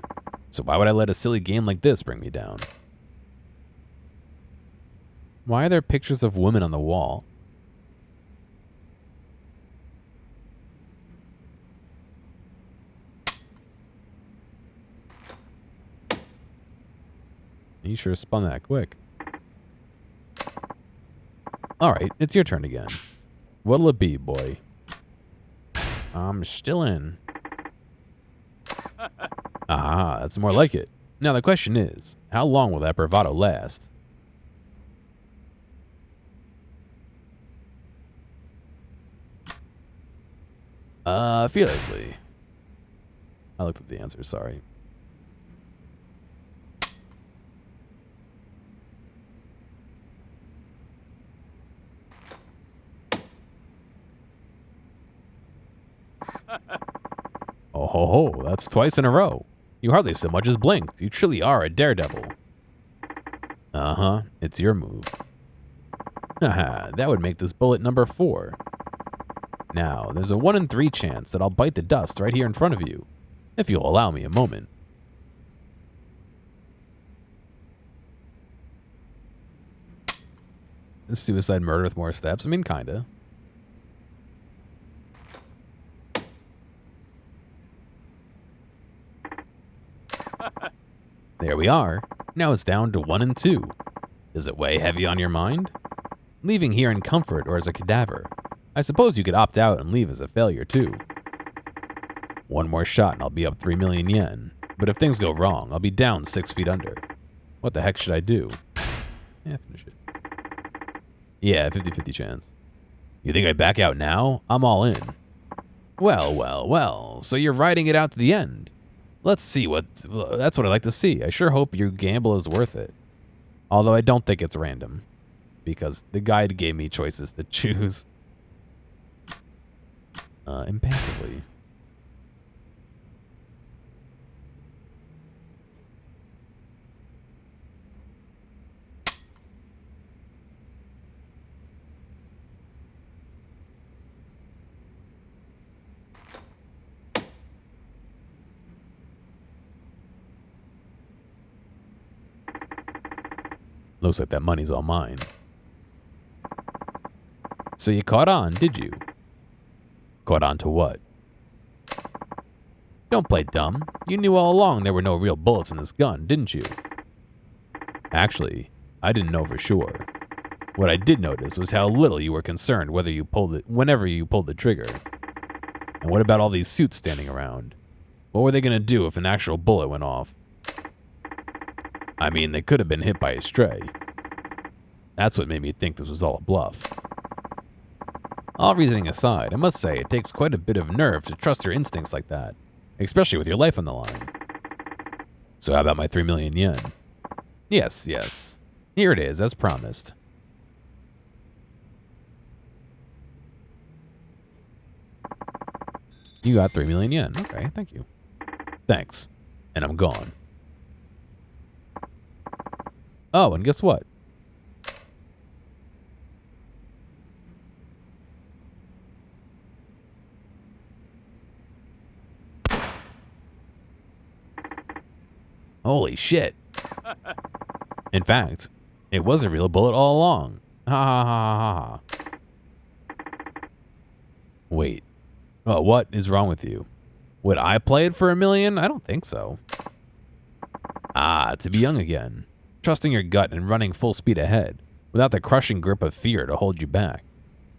So why would I let a silly game like this bring me down? Why are there pictures of women on the wall? You sure spun that quick. Alright, it's your turn again. What'll it be, boy? I'm still in. Ah, that's more like it. Now the question is, how long will that bravado last? Fearlessly. I looked at the answer, sorry. Oh ho ho, that's twice in a row. You hardly so much as blinked. You truly are a daredevil. Uh-huh, it's your move. Haha, that would make this bullet number 4. Now, there's a 1 in 3 chance that I'll bite the dust right here in front of you. If you'll allow me a moment. Suicide murder with more steps? I mean, kinda. There we are. Now it's down to 1 and 2. Does it weigh heavy on your mind? Leaving here in comfort or as a cadaver? I suppose you could opt out and leave as a failure too. One more shot and I'll be up 3 million yen. But if things go wrong, I'll be down 6 feet under. What the heck should I do? Yeah, finish it. Yeah, 50-50 chance. You think I back out now? I'm all in. Well, well, well. So you're riding it out to the end. Let's see that's what I like to see. I sure hope your gamble is worth it. Although I don't think it's random. Because the guide gave me choices to choose. Impassively. Looks like that money's all mine. So you caught on, did you? Caught on to what? Don't play dumb. You knew all along there were no real bullets in this gun, didn't you? Actually, I didn't know for sure. What I did notice was how little you were concerned whenever you pulled the trigger. And what about all these suits standing around? What were they going to do if an actual bullet went off? I mean, they could have been hit by a stray. That's what made me think this was all a bluff. All reasoning aside, I must say it takes quite a bit of nerve to trust your instincts like that, especially with your life on the line. So how about my 3 million yen? Yes, yes. Here it is, as promised. You got 3 million yen. Okay, thank you. Thanks. And I'm gone. Oh, and guess what? Holy shit. In fact, it was a real bullet all along. Ha ha ha ha ha. Wait. Oh, what is wrong with you? Would I play it for 1 million? I don't think so. Ah, to be young again. Trusting your gut and running full speed ahead, without the crushing grip of fear to hold you back.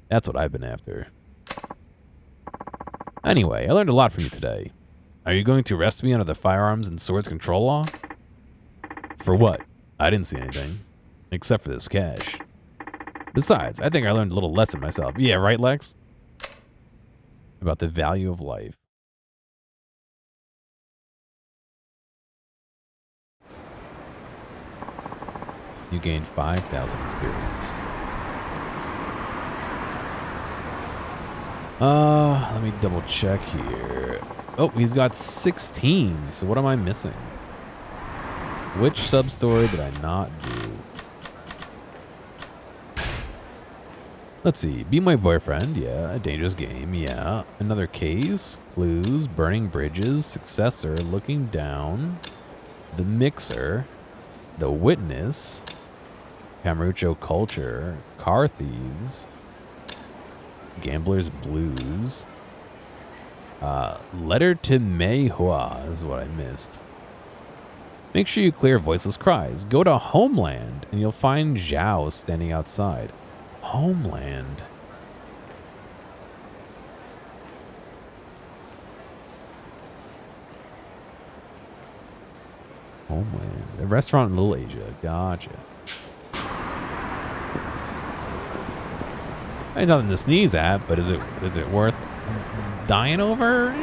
That's what I've been after. Anyway, I learned a lot from you today. Are you going to arrest me under the firearms and swords control law? For what? I didn't see anything. Except for this cash. Besides, I think I learned a little lesson myself. Yeah, right, Lex? About the value of life. You gained 5,000 experience. Let me double check here. Oh, he's got 16. So what am I missing? Which sub-story did I not do? Let's see. Be My Boyfriend. Yeah. A Dangerous Game. Yeah. Another Case. Clues. Burning Bridges. Successor. Looking Down. The Mixer. The Witness. Kamurocho Culture. Car Thieves. Gambler's Blues. Letter to Mei Hua is what I missed. Make sure you clear Voiceless Cries. Go to Homeland, and you'll find Zhao standing outside. Homeland. Homeland. A restaurant in Little Asia. Gotcha. Ain't nothing to sneeze at, but is it worth dying over?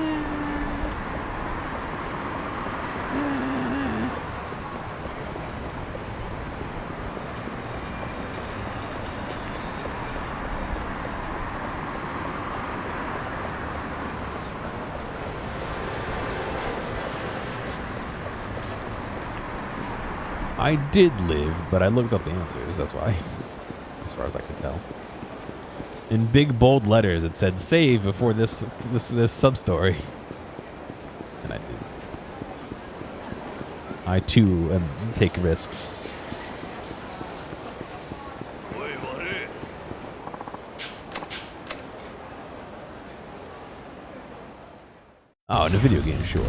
I did live, but I looked up the answers, that's why. As far as I could tell. In big bold letters, it said save before this sub-story. And I did. I too take risks. Oh, in a video game, sure.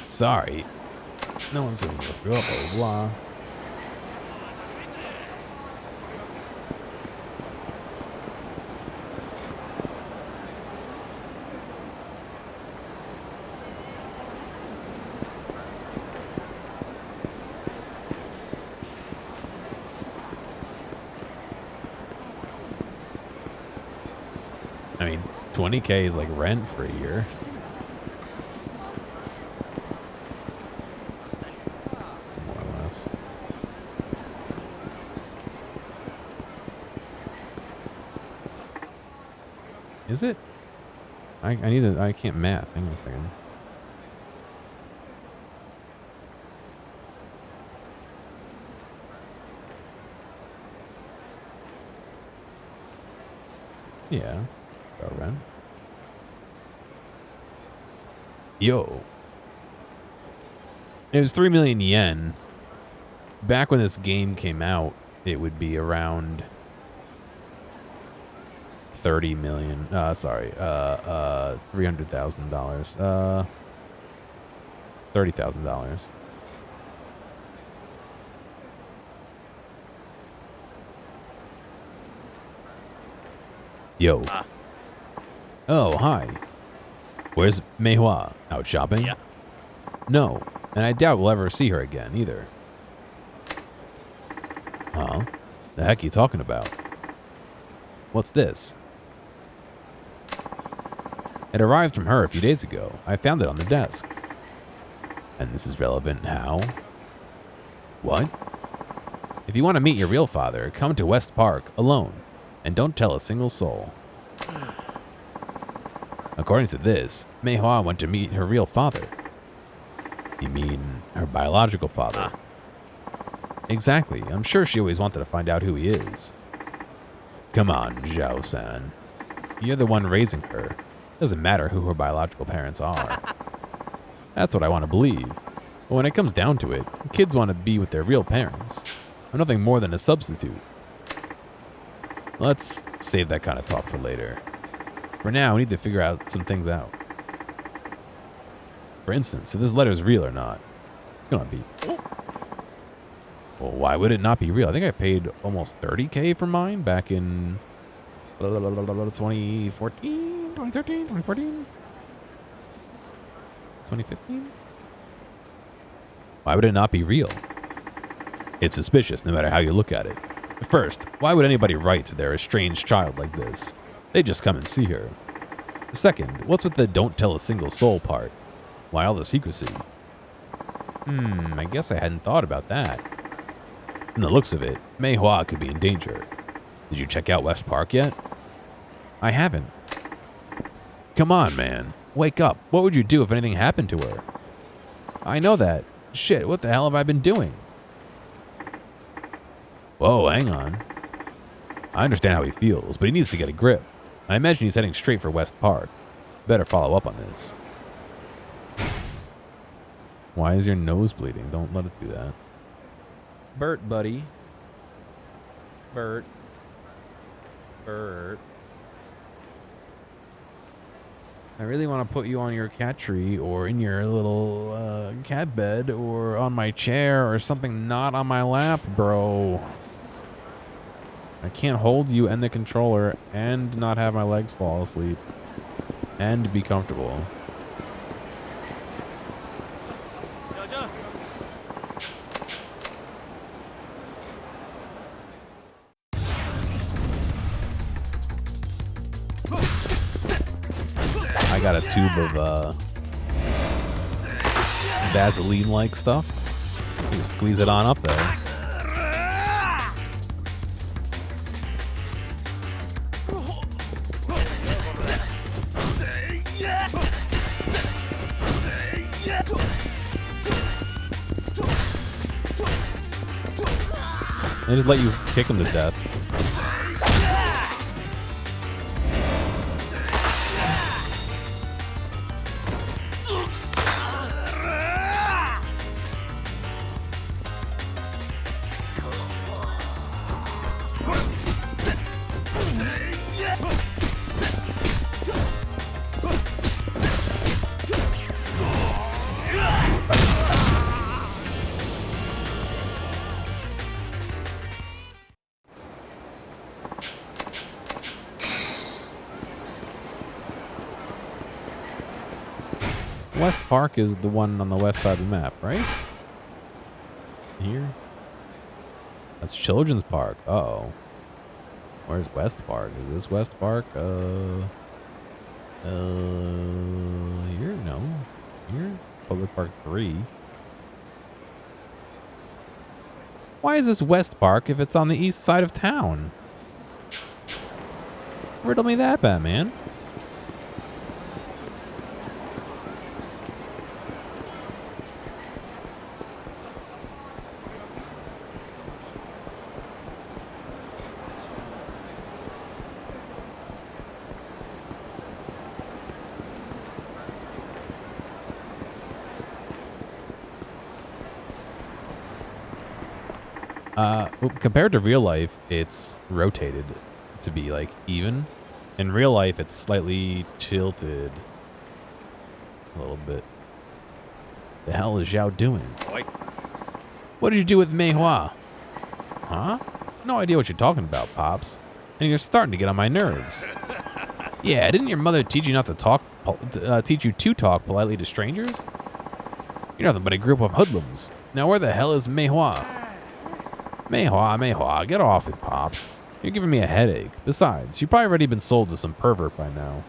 Sorry. No one says blah, blah, blah. I mean, 20K is like rent for a year. More or less. Is it? I need to, I can't math. Hang on a second. Yeah. About rent. Yo. It was 3 million yen. Back when this game came out, it would be around 30 million. Sorry. $300,000. $30,000. Yo. Oh, hi. Where's Mei Hua? Out shopping? Yeah. No, and I doubt we'll ever see her again, either. Huh? The heck are you talking about? What's this? It arrived from her a few days ago. I found it on the desk. And this is relevant how? What? If you want to meet your real father, come to West Park alone, and don't tell a single soul. According to this, Mei Hua went to meet her real father. You mean her biological father? Exactly. I'm sure she always wanted to find out who he is. Come on, Zhao-san. You're the one raising her. Doesn't matter who her biological parents are. That's what I want to believe. But when it comes down to it, kids want to be with their real parents. I'm nothing more than a substitute. Let's save that kind of talk for later. For now, we need to figure out some things out. For instance, if this letter is real or not. It's gonna be. Well, why would it not be real? I think I paid almost 30K for mine back in 2014, 2013, 2014, 2015. Why would it not be real? It's suspicious no matter how you look at it. First, why would anybody write to their estranged child like this? They just come and see her. Second, what's with the don't tell a single soul part? Why all the secrecy? I guess I hadn't thought about that. From the looks of it, Mei Hua could be in danger. Did you check out West Park yet? I haven't. Come on, man. Wake up. What would you do if anything happened to her? I know that. Shit, what the hell have I been doing? Whoa, hang on. I understand how he feels, but he needs to get a grip. I imagine he's heading straight for West Park. Better follow up on this. Why is your nose bleeding? Don't let it do that. Bert, buddy. Bert. Bert. I really want to put you on your cat tree or in your little cat bed or on my chair or something not on my lap, bro. I can't hold you and the controller and not have my legs fall asleep and be comfortable. I got a tube of Vaseline-like stuff. You just squeeze it on up there. They just let you kick him to death. West Park is the one on the west side of the map, right? Here? That's Children's Park. Uh-oh. Where's West Park? Is this West Park? Here? No. Here? Public Park 3. Why is this West Park if it's on the east side of town? Riddle me that, Batman. Compared to real life, it's rotated to be like even. In real life, it's slightly tilted a little bit. The hell is Zhao doing? What did you do with Mei Hua? Huh? No idea what you're talking about, Pops. And you're starting to get on my nerves. Yeah, didn't your mother teach you not to talk? Teach you to talk politely to strangers? You're nothing but a group of hoodlums. Now where the hell is Mei Hua? Mei Hua, get off it, Pops. You're giving me a headache. Besides, you've probably already been sold to some pervert by now.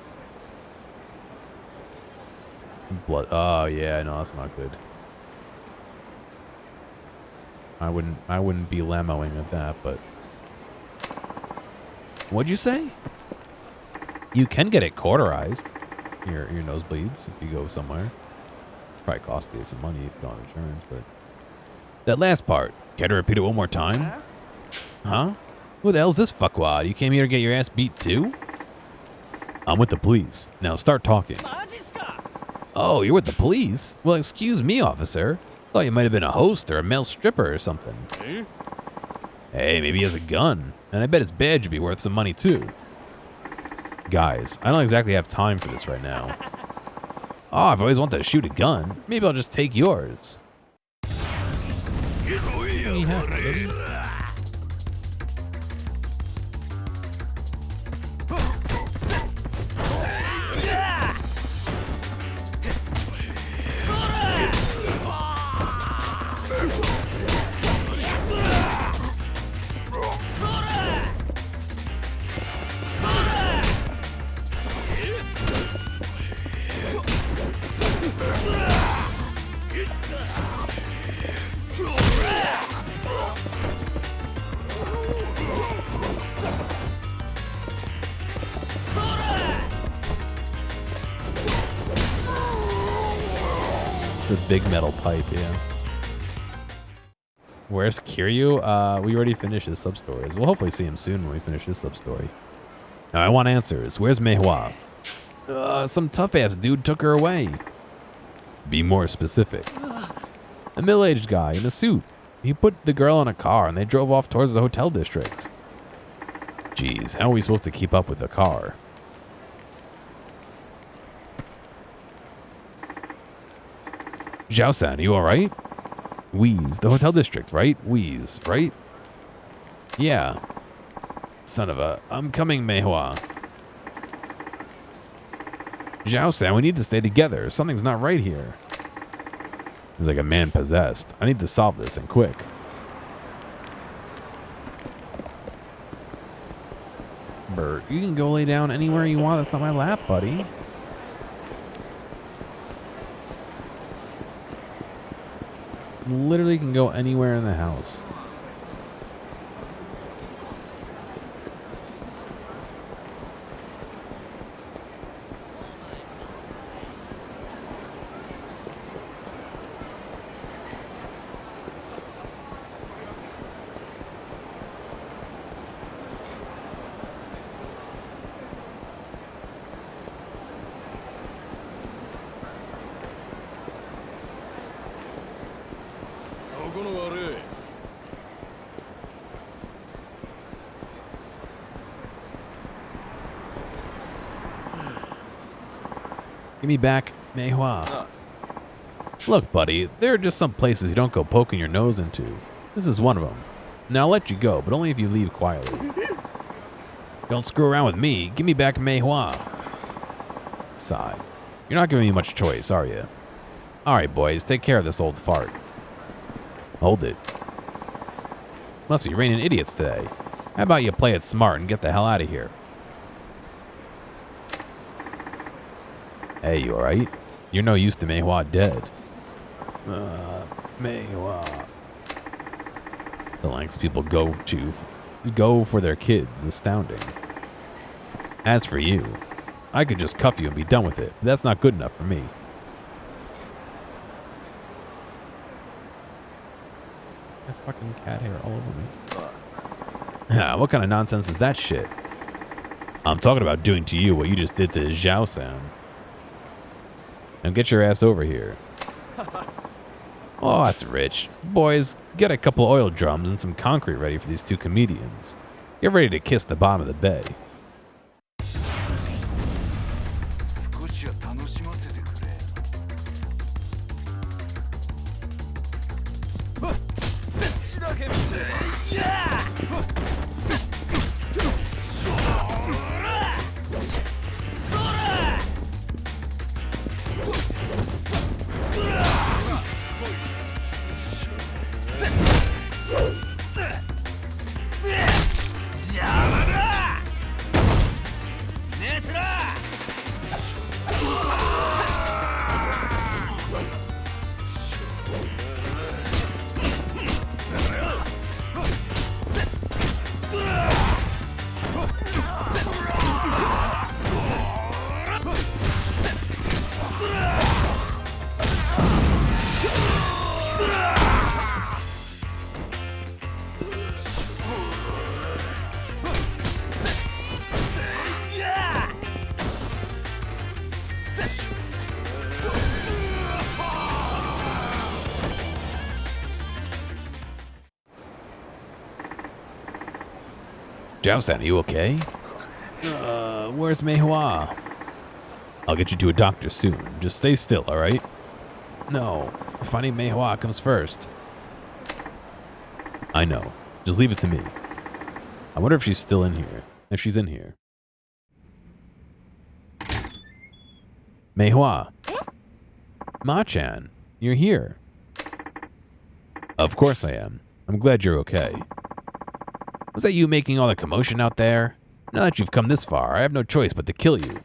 Blood. Oh yeah, no, that's not good. I wouldn't be Lamoing at that, but what'd you say? You can get it cauterized. Your nosebleeds if you go somewhere. Probably cost you some money if you go on insurance, but that last part. Care to repeat it one more time? Huh? Who the hell's this fuckwad? You came here to get your ass beat too? I'm with the police. Now start talking. Oh, you're with the police? Well, excuse me, officer. Thought you might have been a host or a male stripper or something. Hey, maybe he has a gun. And I bet his badge would be worth some money too. Guys, I don't exactly have time for this right now. Oh, I've always wanted to shoot a gun. Maybe I'll just take yours. It's a big metal pipe, yeah. Where's Kiryu? We already finished his sub-stories. We'll hopefully see him soon when we finish his sub-story. Now, I want answers. Where's Mei Hua? Some tough-ass dude took her away. Be more specific. A middle-aged guy in a suit. He put the girl in a car and they drove off towards the hotel district. Jeez, how are we supposed to keep up with the car? Zhao-san, you alright? Wheeze, the hotel district, right? Wheeze, right? Yeah. Son of a... I'm coming, Meihua. Zhao-san, we need to stay together. Something's not right here. He's like a man possessed. I need to solve this, and quick. Bert, you can go lay down anywhere you want. That's not my lap, buddy. Literally can go anywhere in the house. Give me back, Meihua. Look, buddy, there are just some places you don't go poking your nose into. This is one of them. Now I'll let you go, but only if you leave quietly. Don't screw around with me. Give me back Meihua. Sigh. You're not giving me much choice, are you? Alright, boys, take care of this old fart. Hold it. Must be raining idiots today. How about you play it smart and get the hell out of here? Hey, you alright? You're no use to Meihua dead. Meihua. The lengths people go for their kids, astounding. As for you, I could just cuff you and be done with it, but that's not good enough for me. I have fucking cat hair all over me. What kind of nonsense is that shit? I'm talking about doing to you what you just did to Zhao-san. Now get your ass over here. Oh, that's rich. Boys, get a couple oil drums and some concrete ready for these two comedians. Get ready to kiss the bottom of the bay. Zhao-san, are you okay? Where's Meihua? I'll get you to a doctor soon. Just stay still, alright? No, finding Meihua comes first. I know. Just leave it to me. I wonder if she's still in here. If she's in here. Meihua. Ma-chan, you're here. Of course I am. I'm glad you're okay. Was that you making all the commotion out there? Now that you've come this far, I have no choice but to kill you.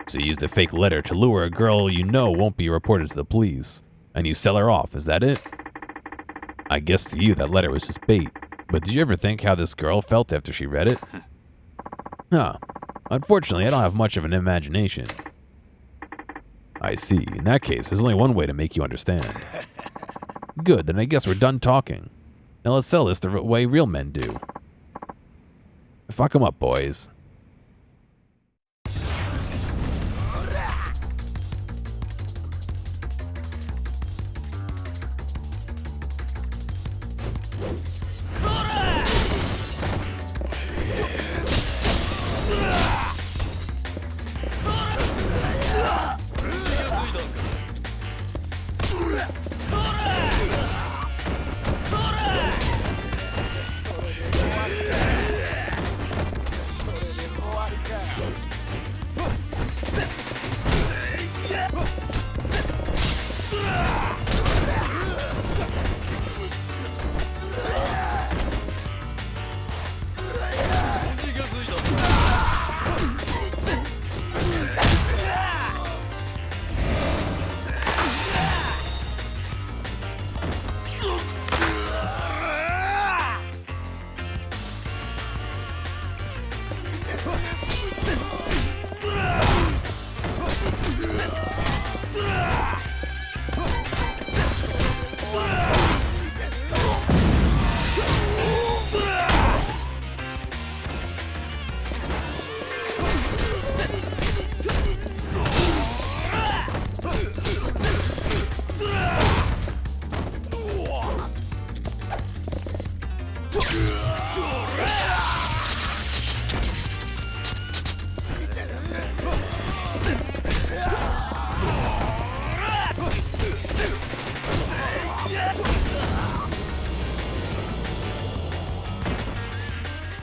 So you used a fake letter to lure a girl you know won't be reported to the police, and you sell her off, is that it? I guess to you that letter was just bait, but did you ever think how this girl felt after she read it? Huh. Unfortunately, I don't have much of an imagination. I see. In that case, there's only one way to make you understand. Good, then I guess we're done talking. Now let's sell this the way real men do. Fuck 'em up, boys.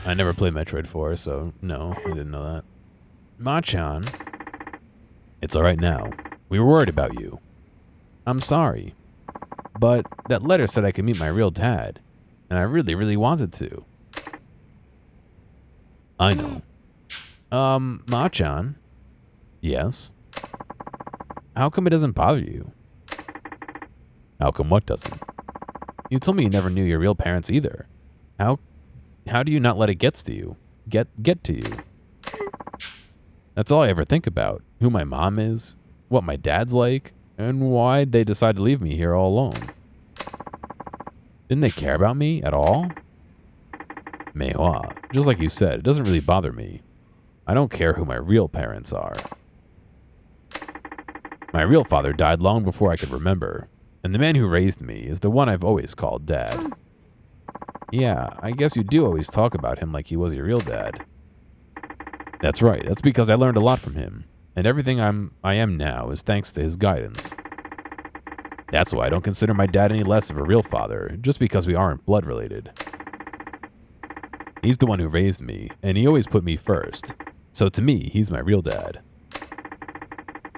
I never played Metroid 4, so no, I didn't know that. Machan. It's alright now. We were worried about you. I'm sorry. But that letter said I could meet my real dad. And I really, really wanted to. I know. Machan. Yes? How come it doesn't bother you? How come what doesn't? You told me you never knew your real parents either. How do you not let it get to you? Get to you? That's all I ever think about. Who my mom is, what my dad's like, and why they decide to leave me here all alone. Didn't they care about me at all? Meihua, just like you said, it doesn't really bother me. I don't care who my real parents are. My real father died long before I could remember, and the man who raised me is the one I've always called Dad. Yeah, I guess you do always talk about him like he was your real dad. That's right, that's because I learned a lot from him, and everything I am now is thanks to his guidance. That's why I don't consider my dad any less of a real father, just because we aren't blood related. He's the one who raised me, and he always put me first, so to me, he's my real dad.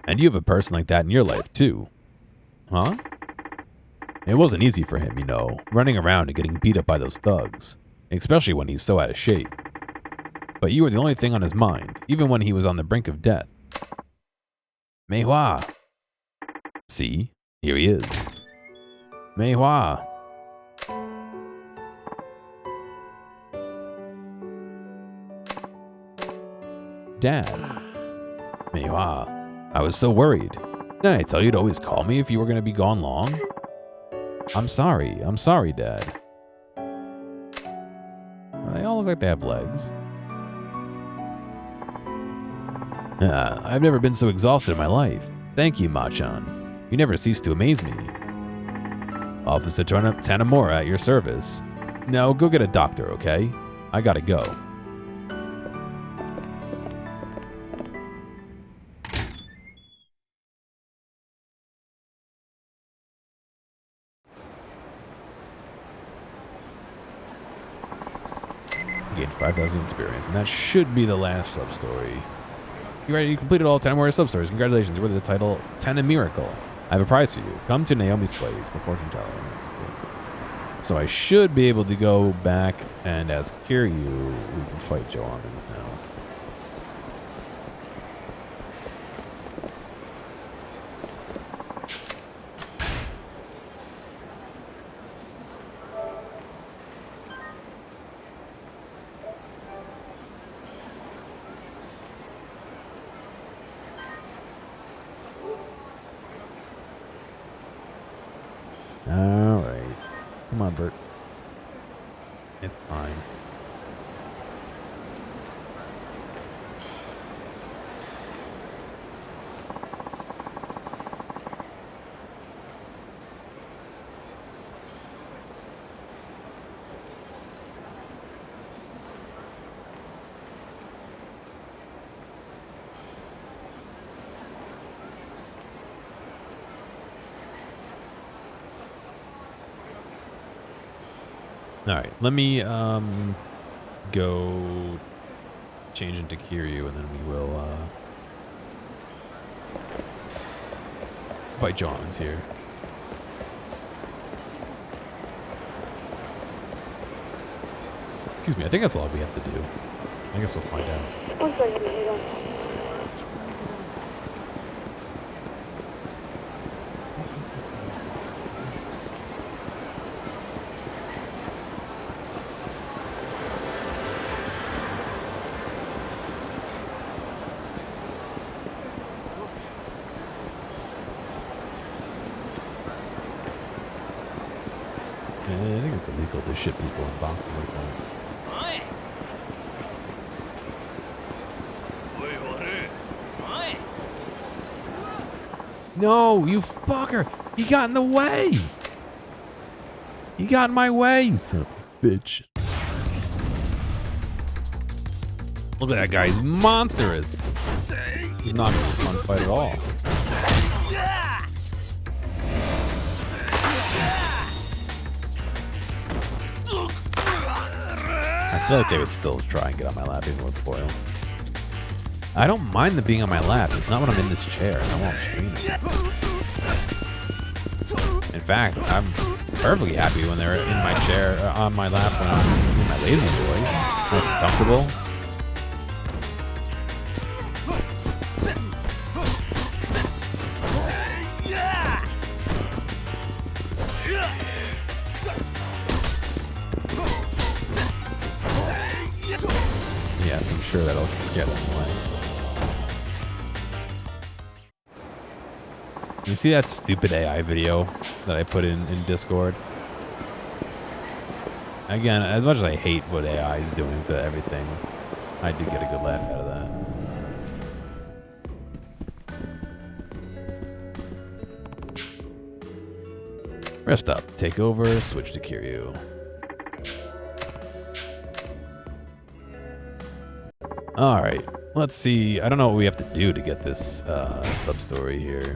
And you have a person like that in your life, too. Huh? It wasn't easy for him, you know, running around and getting beat up by those thugs, especially when he's so out of shape. But you were the only thing on his mind, even when he was on the brink of death. Meihua. See? Here he is. Meihua. Dad. Meihua. I was so worried. Didn't I tell you to always call me if you were going to be gone long? I'm sorry, Dad. They all look like they have legs. I've never been so exhausted in my life. Thank you, Machan. You never cease to amaze me. Officer Tanamura at your service. Now go get a doctor, okay? I gotta go. Gained 5,000 experience, and that should be the last sub-story. You completed all 10 more sub-stories. Congratulations, you're worthy the title 10 a Miracle. I have a prize for you. Come to Naomi's place, the fortune teller. So I should be able to go back and as Kiryu, we can fight Johannes now. Alright. Come on, Bert. It's fine. All right, let me go change into Kiryu, and then we will fight John's here. Excuse me, I think that's all we have to do. I guess we'll find out. I think it's illegal to ship people in boxes like that. No, you fucker! He got in the way! He got in my way, you son of a bitch. Look at that guy, he's monstrous. He's not gonna be a fun fight at all. I feel like they would still try and get on my lap even with foil. I don't mind them being on my lap. It's not when I'm in this chair, not while I'm streaming. In fact, I'm perfectly happy when they're in my chair, on my lap when I'm in my lazy boy. Most comfortable. Yes, I'm sure that'll scare them away. You see that stupid AI video that I put in Discord? Again, as much as I hate what AI is doing to everything, I do get a good laugh out of that. Rest up, take over, switch to Kiryu. Alright, let's see. I don't know what we have to do to get this sub-story here.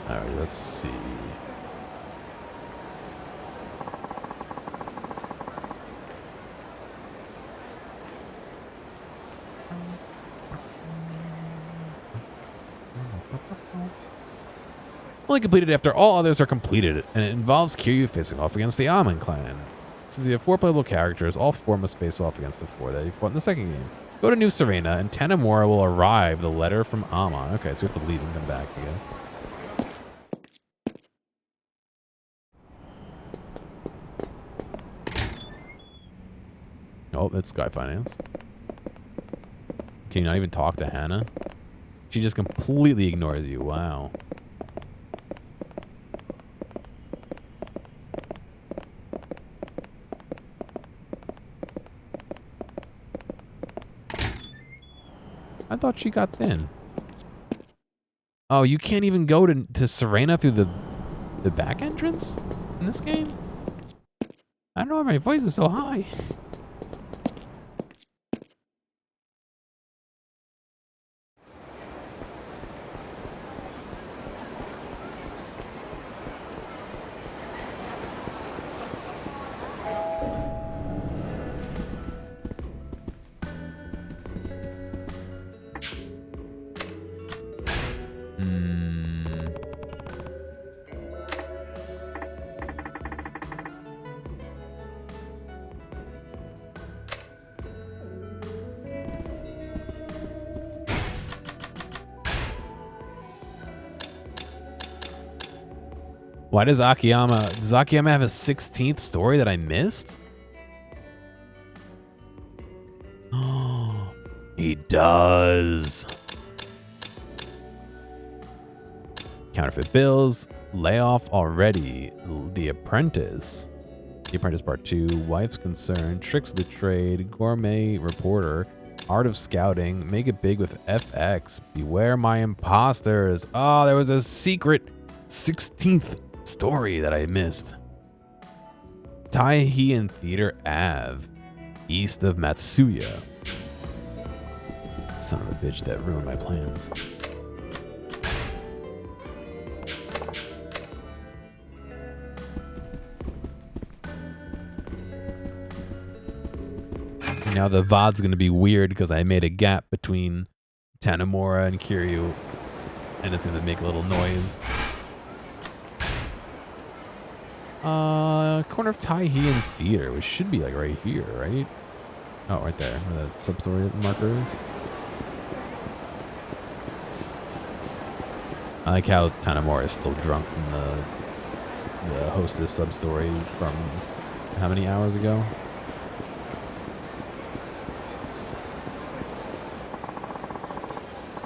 Alright, let's see. Only completed after all others are completed, and it involves Kiryu facing off against the Amen clan. Since you have 4 playable characters, all 4 must face off against the 4 that you fought in the second game. Go to New Serena, and Tanemura will arrive the letter from Amon. Okay, so we have to leave and come back, I guess. Oh, that's Sky Finance. Can you not even talk to Hannah? She just completely ignores you. Wow. I thought she got thin. Oh, you can't even go to Serena through the back entrance in this game? I don't know why my voice is so high. Why does Akiyama have a 16th story that I missed? Oh, he does. Counterfeit bills, layoff already, The Apprentice Part 2, Wife's Concern, Tricks of the Trade, Gourmet Reporter, Art of Scouting, Make It Big with FX, Beware My Imposters. Oh, there was a secret 16th story that I missed. Taihian Theater Ave, east of Matsuya. Son of a bitch that ruined my plans. And now the VOD's gonna be weird because I made a gap between Tanemura and Kiryu, and it's gonna make a little noise. Corner of Taihian Theater, which should be like right here, right? Oh, right there, where the sub-story marker is. I like how Tanemura is still drunk from the hostess sub-story from how many hours ago?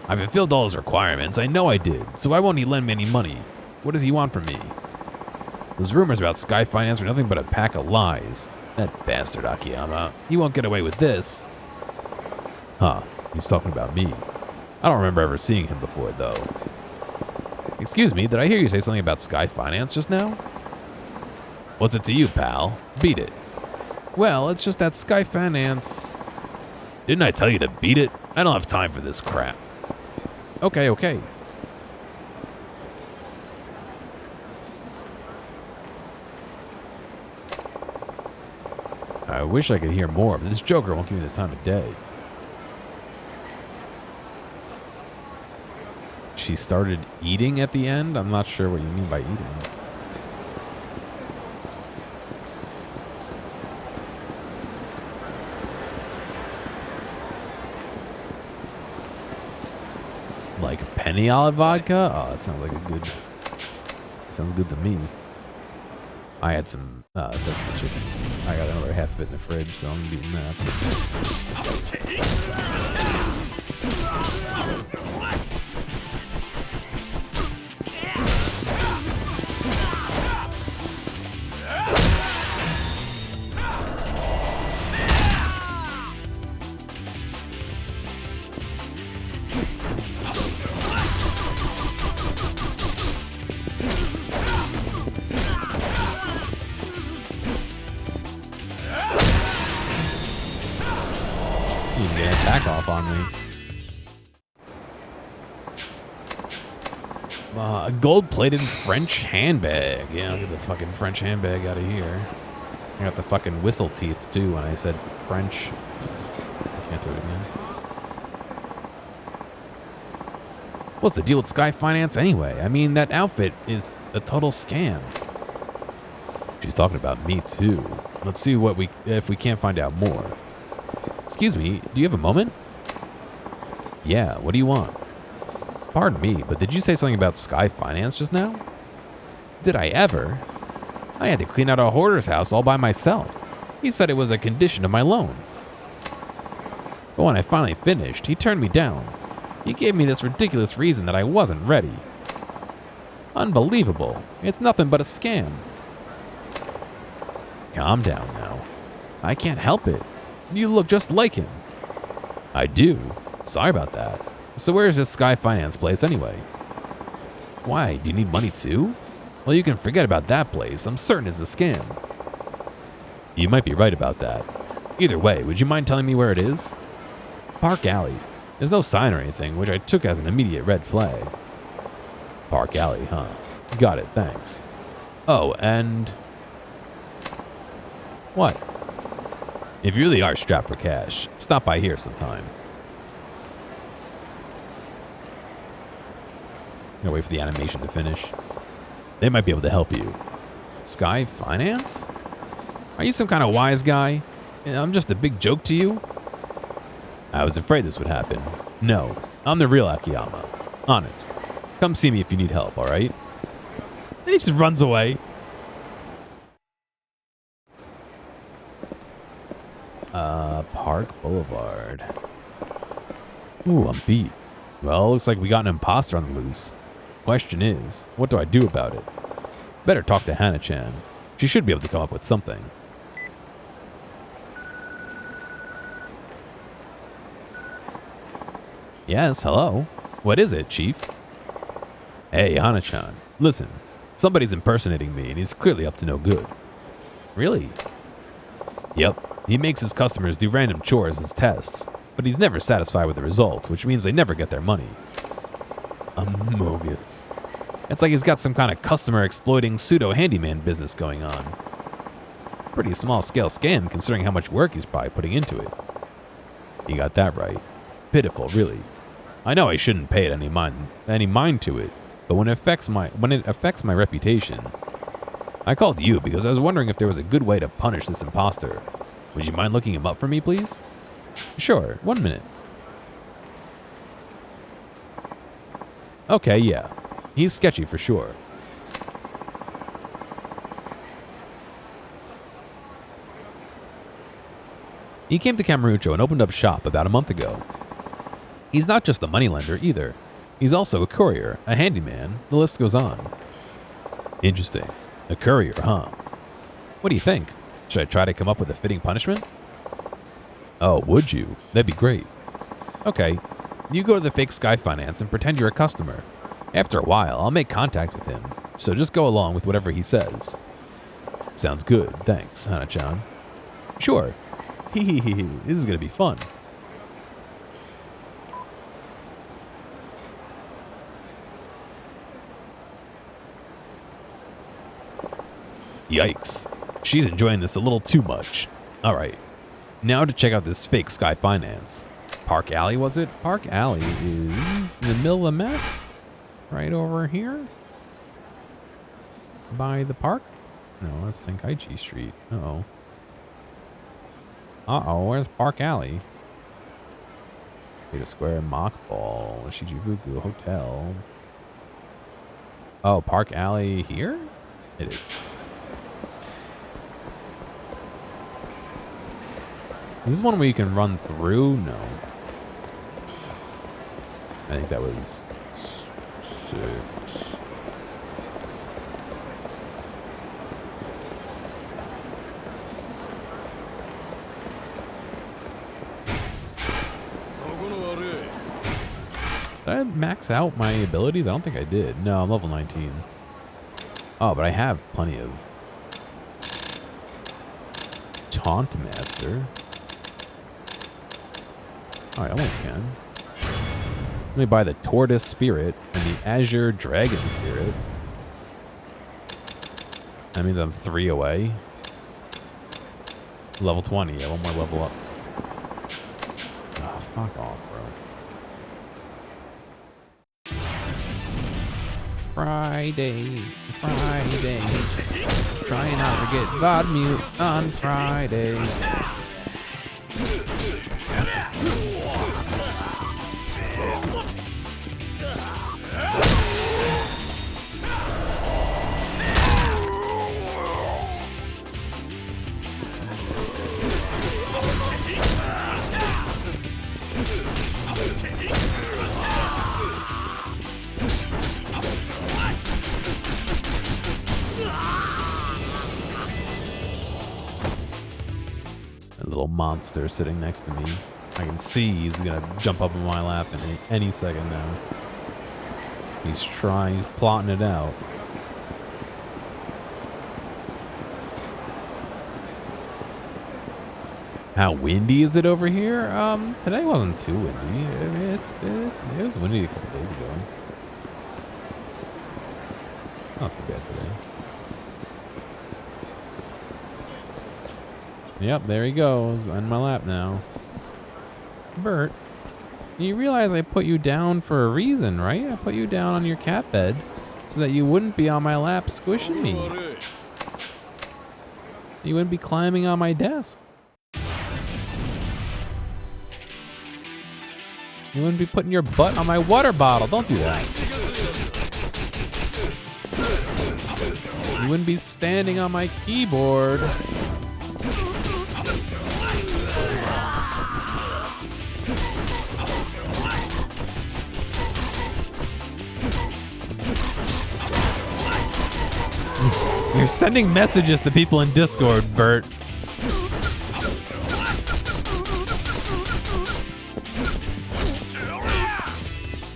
I've fulfilled all his requirements. I know I did, so why won't he lend me any money? What does he want from me? Those rumors about Sky Finance are nothing but a pack of lies. That bastard Akiyama. He won't get away with this. Huh, he's talking about me. I don't remember ever seeing him before, though. Excuse me, did I hear you say something about Sky Finance just now? What's it to you, pal? Beat it. Well, it's just that Sky Finance... Didn't I tell you to beat it? I don't have time for this crap. Okay. I wish I could hear more, but this Joker won't give me the time of day. She started eating at the end? I'm not sure what you mean by eating. Like penny olive vodka? Oh, that sounds like a good... Sounds good to me. I had some sesame chickens. I got another half of it in the fridge, so I'm beating that. You can get an attack off on me. A gold-plated French handbag. Yeah, I'll get the fucking French handbag out of here. I got the fucking whistle teeth, too, when I said French. I can't do it again. What's the deal with Sky Finance anyway? I mean, that outfit is a total scam. She's talking about me, too. Let's see if we can't find out more. Excuse me, do you have a moment? Yeah, what do you want? Pardon me, but did you say something about Sky Finance just now? Did I ever? I had to clean out a hoarder's house all by myself. He said it was a condition of my loan. But when I finally finished, he turned me down. He gave me this ridiculous reason that I wasn't ready. Unbelievable. It's nothing but a scam. Calm down now. I can't help it. You look just like him. I do. Sorry about that. So where's this Sky Finance place anyway? Why, do you need money too? Well, you can forget about that place. I'm certain it's a scam. You might be right about that. Either way, would you mind telling me where it is? Park Alley. There's no sign or anything, which I took as an immediate red flag. Park Alley, huh? Got it, thanks. Oh, and... What? If you really are strapped for cash, stop by here sometime. I'm gonna wait for the animation to finish. They might be able to help you. Sky Finance? Are you some kind of wise guy? I'm just a big joke to you? I was afraid this would happen. No, I'm the real Akiyama. Honest. Come see me if you need help, alright? And he just runs away. Park Boulevard. Ooh, I'm beat. Well, looks like we got an imposter on the loose. Question is, what do I do about it? Better talk to Hana-chan. She should be able to come up with something. Yes, hello. What is it, Chief? Hey, Hana-chan. Listen, somebody's impersonating me and he's clearly up to no good. Really? Yep. He makes his customers do random chores as tests, but he's never satisfied with the results, which means they never get their money. Amogus. It's like he's got some kind of customer exploiting pseudo-handyman business going on. Pretty small-scale scam considering how much work he's probably putting into it. You got that right. Pitiful, really. I know I shouldn't pay it any mind to it, but when it affects my reputation, I called you because I was wondering if there was a good way to punish this imposter. Would you mind looking him up for me, please? Sure, 1 minute. Okay, yeah. He's sketchy for sure. He came to Kamurocho and opened up shop about a month ago. He's not just a moneylender either. He's also a courier, a handyman, the list goes on. Interesting. A courier, huh? What do you think? Should I try to come up with a fitting punishment? Oh, would you? That'd be great. Okay, you go to the fake Sky Finance and pretend you're a customer. After a while, I'll make contact with him, so just go along with whatever he says. Sounds good, thanks, Hana-chan. Sure. Hehehe, this is gonna be fun. Yikes. She's enjoying this a little too much. Alright, now to check out this fake Sky Finance. Park Alley, was it? Park Alley is in the middle of the map. Right over here. By the park? No, that's Tenkaichi Street. Uh-oh. Uh-oh, where's Park Alley? Data Square, Mock Ball, Shichibuku Hotel. Oh, Park Alley here? It is. Is this one where you can run through? No. I think that was 6. Did I max out my abilities? I don't think I did. No, I'm level 19. Oh, but I have plenty of Taunt Master. Oh, I almost can. Let me buy the Tortoise Spirit and the Azure Dragon Spirit. That means I'm 3 away. Level 20. Yeah, one more level up. Oh, fuck off, bro. Friday. Trying not to get VOD mute on Friday. Little monster sitting next to me. I can see he's gonna jump up in my lap any second now. He's plotting it out. How windy is it over here? Today wasn't too windy. I mean, it was windy a couple days ago. Not too bad today. Yep, there he goes on my lap now. Bert, you realize I put you down for a reason, right? I put you down on your cat bed so that you wouldn't be on my lap squishing me. You wouldn't be climbing on my desk. You wouldn't be putting your butt on my water bottle. Don't do that. You wouldn't be standing on my keyboard. You're sending messages to people in Discord, Bert.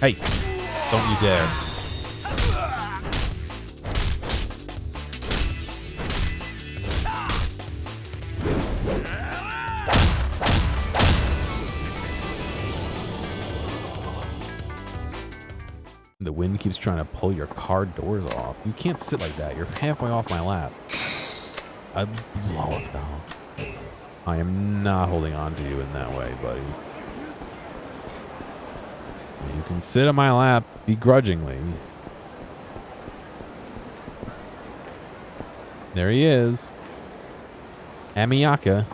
Hey, don't you dare. The wind keeps trying to pull your car doors off. You can't sit like that. You're halfway off my lap. I'd blow it down. I am not holding on to you in that way, buddy. You can sit on my lap begrudgingly. There he is. Amiyaka.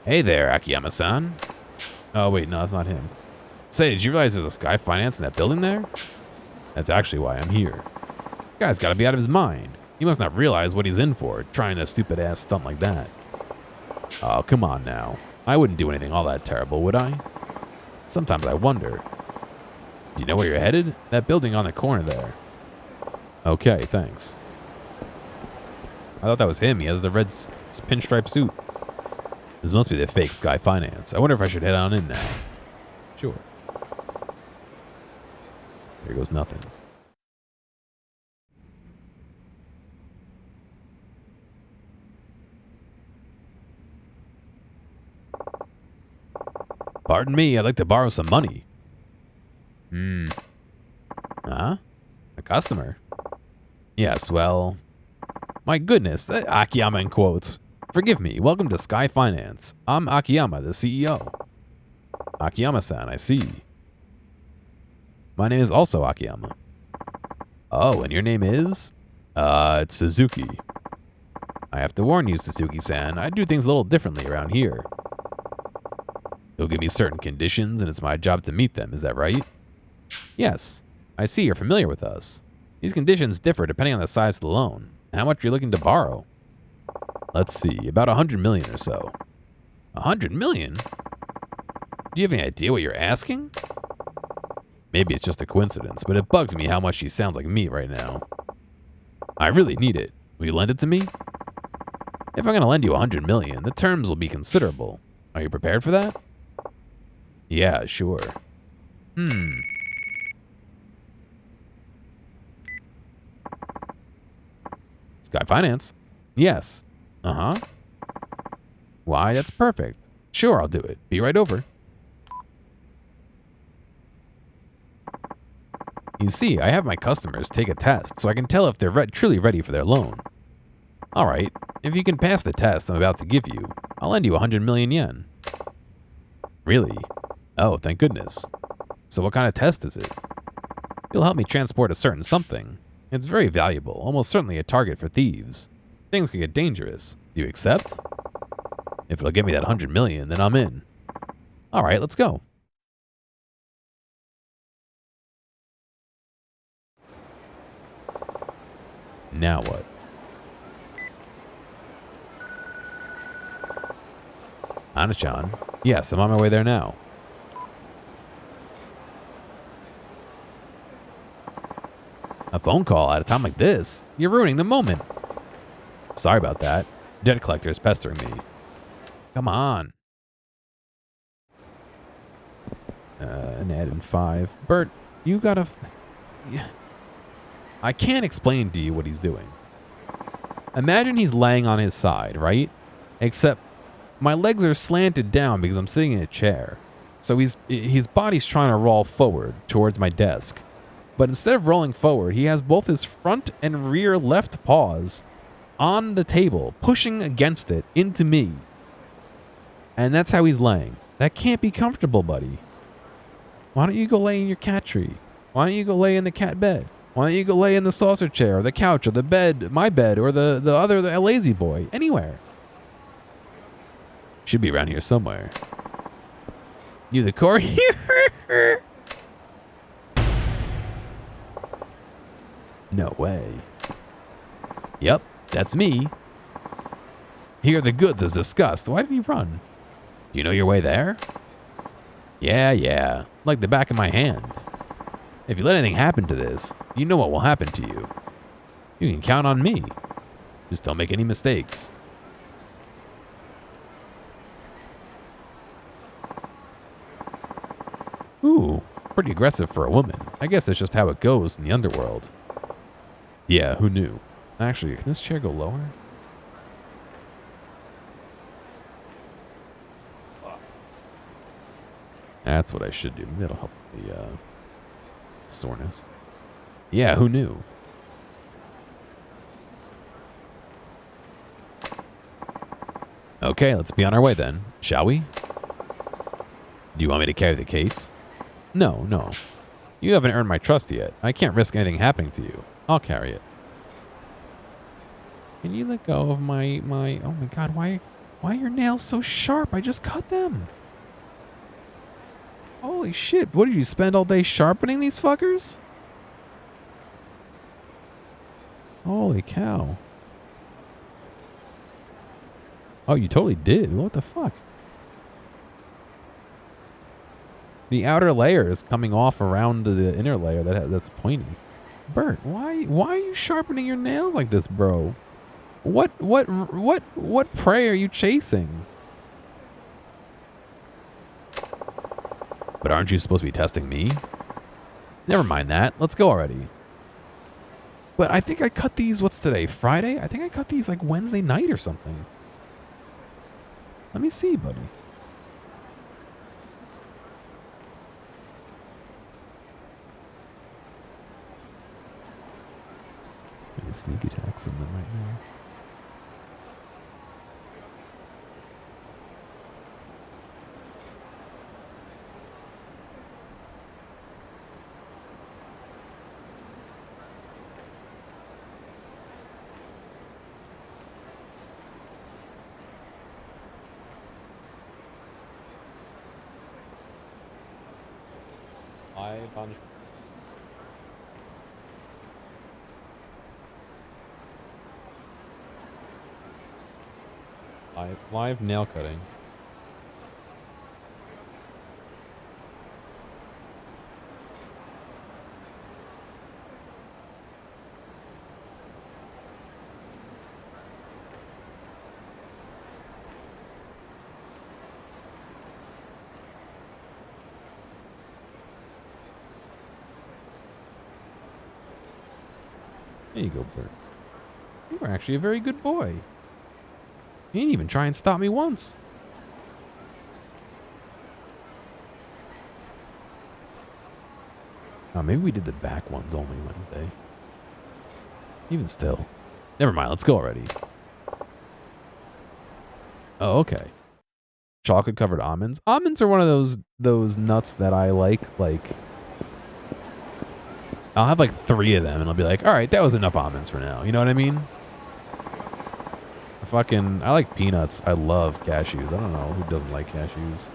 Hey there, Akiyama-san. Oh, wait, no, that's not him. Say, did you realize there's a Sky Finance in that building there? That's actually why I'm here. The guy's got to be out of his mind. He must not realize what he's in for, trying a stupid-ass stunt like that. Oh, come on now. I wouldn't do anything all that terrible, would I? Sometimes I wonder. Do you know where you're headed? That building on the corner there. Okay, thanks. I thought that was him. He has the red pinstripe suit. This must be the fake Sky Finance. I wonder if I should head on in now. Sure. Here goes nothing. Pardon me, I'd like to borrow some money. Huh? A customer? Yes, well... My goodness, Akiyama in quotes. Forgive me, welcome to Sky Finance. I'm Akiyama, the CEO. Akiyama-san, I see. My name is also Akiyama. Oh, and your name is? It's Suzuki. I have to warn you, Suzuki-san, I do things a little differently around here. You'll give me certain conditions, and it's my job to meet them, is that right? Yes. I see you're familiar with us. These conditions differ depending on the size of the loan. How much are you looking to borrow? Let's see, about 100 million or so. 100 million? Do you have any idea what you're asking? Maybe it's just a coincidence, but it bugs me how much she sounds like me right now. I really need it. Will you lend it to me? If I'm going to lend you 100 million, the terms will be considerable. Are you prepared for that? Yeah, sure. Sky Finance? Yes. Uh-huh. Why, that's perfect. Sure, I'll do it. Be right over. You see, I have my customers take a test so I can tell if they're truly ready for their loan. All right, if you can pass the test I'm about to give you, I'll lend you 100 million yen. Really? Oh, thank goodness. So what kind of test is it? You'll help me transport a certain something. It's very valuable, almost certainly a target for thieves. Things could get dangerous. Do you accept? If it'll get me that 100 million, then I'm in. All right, let's go. Now what? Anachan? Yes, I'm on my way there now. A phone call at a time like this? You're ruining the moment. Sorry about that. Debt collector is pestering me. Come on. An ad in 5. Bert, you gotta... I can't explain to you what he's doing. Imagine he's laying on his side, right? Except my legs are slanted down because I'm sitting in a chair. So his body's trying to roll forward towards my desk. But instead of rolling forward, he has both his front and rear left paws on the table, pushing against it into me. And that's how he's laying. That can't be comfortable, buddy. Why don't you go lay in your cat tree? Why don't you go lay in the cat bed? Why don't you go lay in the saucer chair or the couch or the bed, my bed, or the lazy boy? Anywhere. Should be around here somewhere. You the core here? No way. Yep, that's me. Here are the goods as discussed. Why did he run? Do you know your way there? Yeah. Like the back of my hand. If you let anything happen to this, you know what will happen to you. You can count on me. Just don't make any mistakes. Ooh, pretty aggressive for a woman. I guess that's just how it goes in the underworld. Yeah, who knew? Actually, can this chair go lower? That's what I should do. Maybe that'll help the soreness. Yeah, who knew? Okay, let's be on our way then, shall we? Do you want me to carry the case? No. You haven't earned my trust yet. I can't risk anything happening to you. I'll carry it. Can you let go of my... Oh my god, why are your nails so sharp? I just cut them. Holy shit, what did you spend all day sharpening these fuckers? Holy cow. Oh, you totally did. What the fuck? The outer layer is coming off around the inner layer that's pointy. Bert, why are you sharpening your nails like this, bro? What prey are you chasing? But aren't you supposed to be testing me? Never mind that. Let's go already. But I think I cut these, what's today? Friday? I think I cut these like Wednesday night or something. Let me see, buddy. I'm gonna sneak attack some of them right now. Live nail cutting. There you go, Bert. You were actually a very good boy. You didn't even try and stop me once. Oh, maybe we did the back ones only Wednesday. Even still. Never mind, let's go already. Oh, okay. Chocolate covered almonds. Almonds are one of those nuts that I like I'll have like 3 of them and I'll be like, all right, that was enough almonds for now. You know what I mean? I like peanuts. I love cashews. I don't know who doesn't like cashews.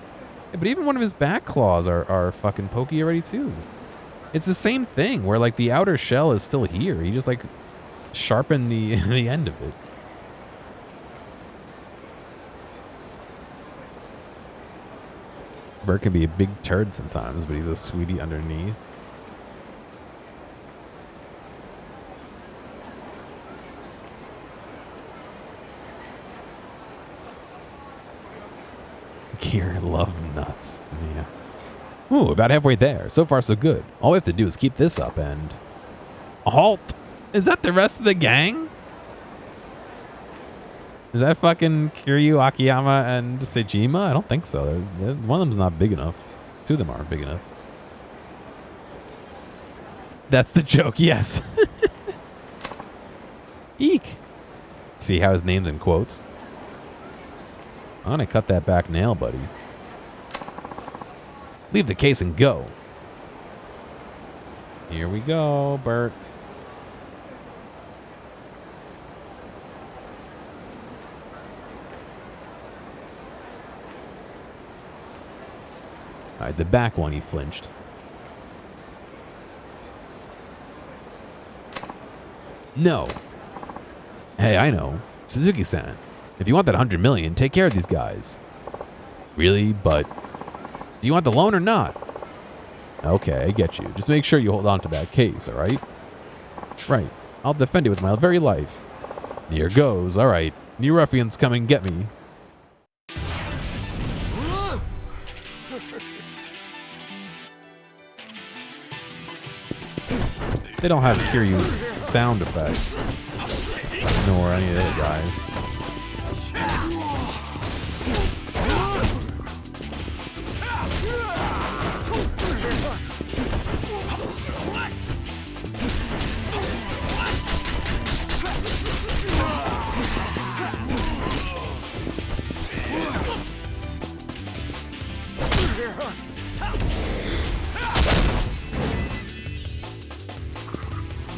Yeah, but even one of his back claws are fucking pokey already too. It's the same thing where like the outer shell is still here. He just like sharpened the the end of it. Bert can be a big turd sometimes, but he's a sweetie underneath. Gear love nuts. Yeah. Ooh, about halfway there. So far, so good. All we have to do is keep this up and... Halt! Is that the rest of the gang? Is that fucking Kiryu, Akiyama, and Sejima? I don't think so. One of them's not big enough. 2 of them aren't big enough. That's the joke, yes. Eek. See how his name's in quotes? I'm gonna cut that back nail, buddy. Leave the case and go. Here we go, Bert. All right, the back one, he flinched. No. Hey, I know. Suzuki-san. If you want that 100 million, take care of these guys. Really? But do you want the loan or not? Okay, I get you. Just make sure you hold on to that case, all right? Right. I'll defend it with my very life. Here goes. All right. New ruffians come and get me. They don't have Kiryu's sound effects. Nor any of the other guys.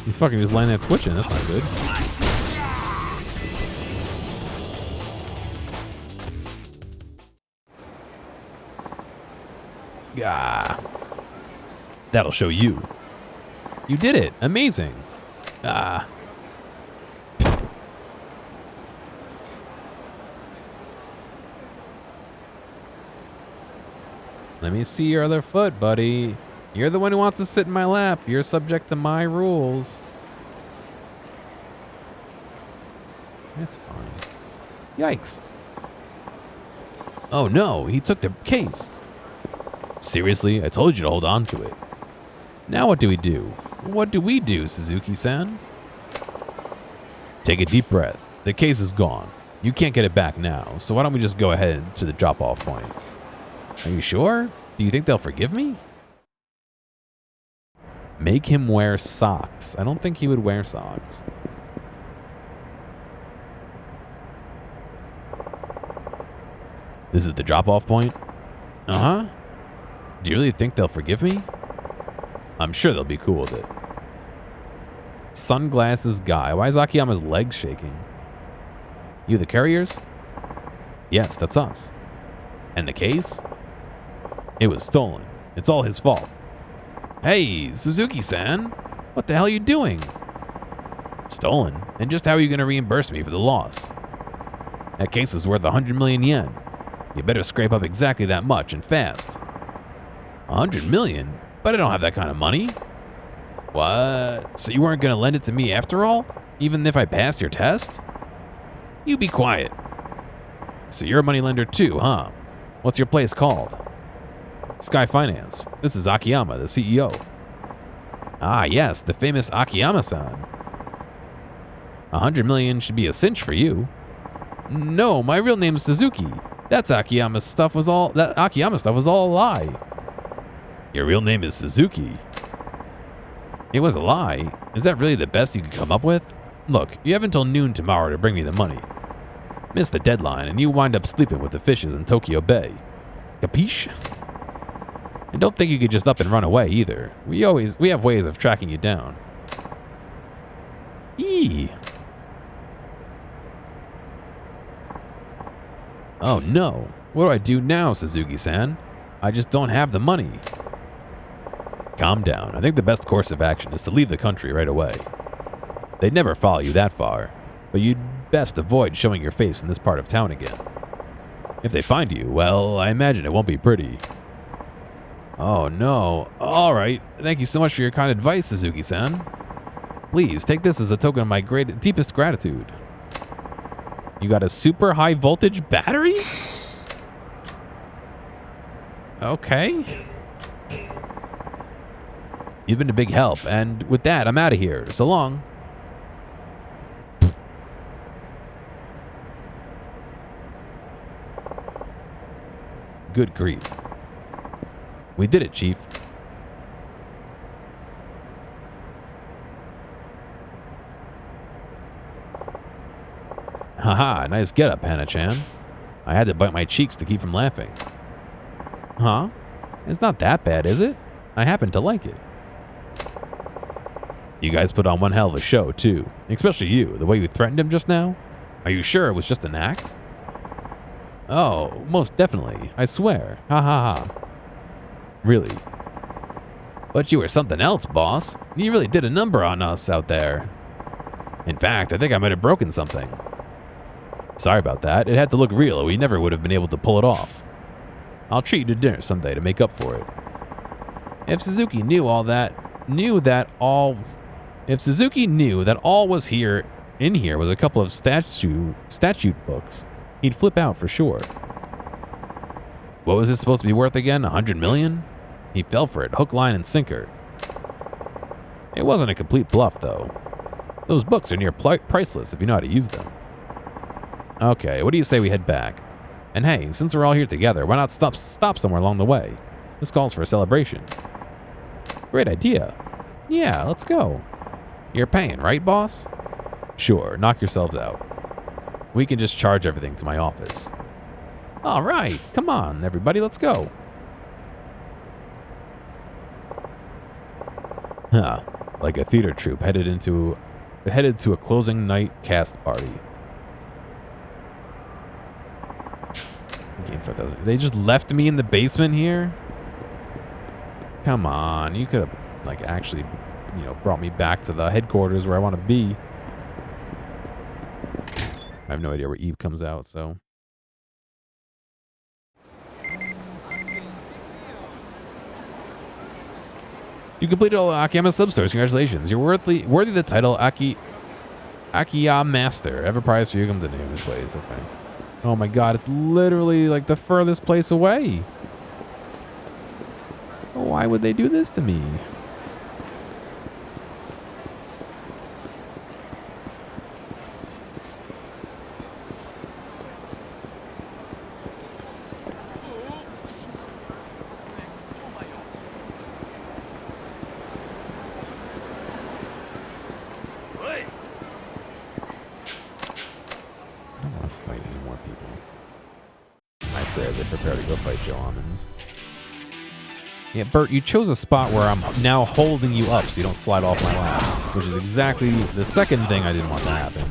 He's fucking just lying there twitching. That's not good. Ah. That'll show you. You did it. Amazing. Ah. Let me see your other foot, buddy. You're the one who wants to sit in my lap. You're subject to my rules. That's fine. Yikes. Oh no, he took the case. Seriously? I told you to hold on to it. Now what do we do? What do we do, Suzuki-san? Take a deep breath. The case is gone. You can't get it back now, so why don't we just go ahead to the drop-off point? Are you sure? Do you think they'll forgive me? Make him wear socks. I don't think he would wear socks. This is the drop-off point? Uh-huh. Do you really think they'll forgive me? I'm sure they'll be cool with it. Sunglasses guy. Why is Akiyama's legs shaking? You the carriers? Yes, that's us. And the case? It was stolen. It's all his fault. Hey, Suzuki-san. What the hell are you doing? Stolen? And just how are you going to reimburse me for the loss? That case is worth 100 million yen. You better scrape up exactly that much and fast. 100 million? But I don't have that kind of money. What? So you weren't going to lend it to me after all? Even if I passed your test? You be quiet. So you're a moneylender too, huh? What's your place called? Sky Finance. This is Akiyama, the CEO. Ah, yes, the famous Akiyama-san. 100 million should be a cinch for you. No, my real name's Suzuki. That Akiyama stuff was all a lie. Your real name is Suzuki. It was a lie. Is that really the best you could come up with? Look, you have until noon tomorrow to bring me the money. Miss the deadline and you wind up sleeping with the fishes in Tokyo Bay. Capiche? And don't think you could just up and run away either. We have ways of tracking you down. Eee. Oh no. What do I do now, Suzuki-san? I just don't have the money. Calm down. I think the best course of action is to leave the country right away. They'd never follow you that far, but you'd best avoid showing your face in this part of town again. If they find you, well, I imagine it won't be pretty. Oh no. Alright. Thank you so much for your kind advice, Suzuki-san. Please, take this as a token of my deepest gratitude. You got a super high voltage battery? Okay. You've been a big help, and with that, I'm out of here. So long. Good grief. We did it, Chief. Haha, nice getup, Hana-chan. I had to bite my cheeks to keep from laughing. Huh? It's not that bad, is it? I happen to like it. You guys put on one hell of a show, too. Especially you, the way you threatened him just now. Are you sure it was just an act? Oh, most definitely. I swear. Ha ha ha. Really? But you were something else, boss. You really did a number on us out there. In fact, I think I might have broken something. Sorry about that. It had to look real, or we never would have been able to pull it off. I'll treat you to dinner someday to make up for it. If Suzuki knew that all was in here was a couple of statute books, he'd flip out for sure. What was this supposed to be worth again? 100 million? He fell for it, hook, line, and sinker. It wasn't a complete bluff, though. Those books are near priceless if you know how to use them. Okay, what do you say we head back? And hey, since we're all here together, why not stop somewhere along the way? This calls for a celebration. Great idea. Yeah, let's go. You're paying, right, boss? Sure, knock yourselves out. We can just charge everything to my office. All right, come on, everybody, let's go. Huh, like a theater troupe headed to a closing night cast party. They just left me in the basement here? Come on, you could have actually, brought me back to the headquarters where I want to be. I have no idea where Eve comes out, so. You completed all Akiyama Substories. Congratulations. You're worthy of the title Akiyama Master. I have a prize for you. Come to name this place. Okay. Oh my god, it's literally like the furthest place away. Why would they do this to me? fight any more people. I say as I prepare to go fight Joe Almonds. Yeah, Bert, you chose a spot where I'm now holding you up so you don't slide off my lap, which is exactly the second thing I didn't want to happen.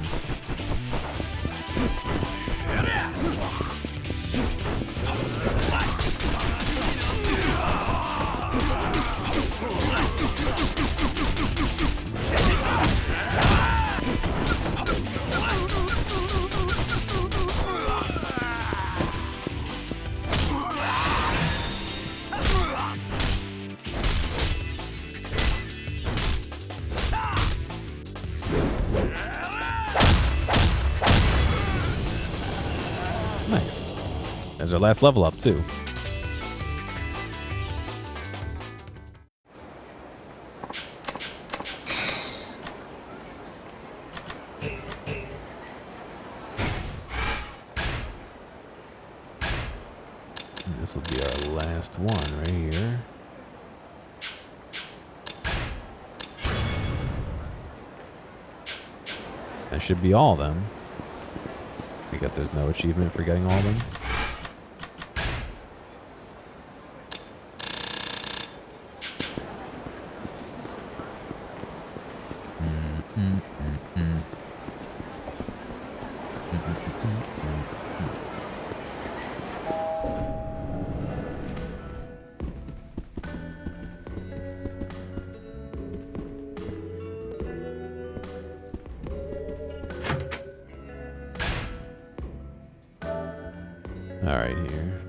Nice. There's our last level up, too. This will be our last one right here. That should be all of them. I guess there's no achievement for getting all of them. All right, here.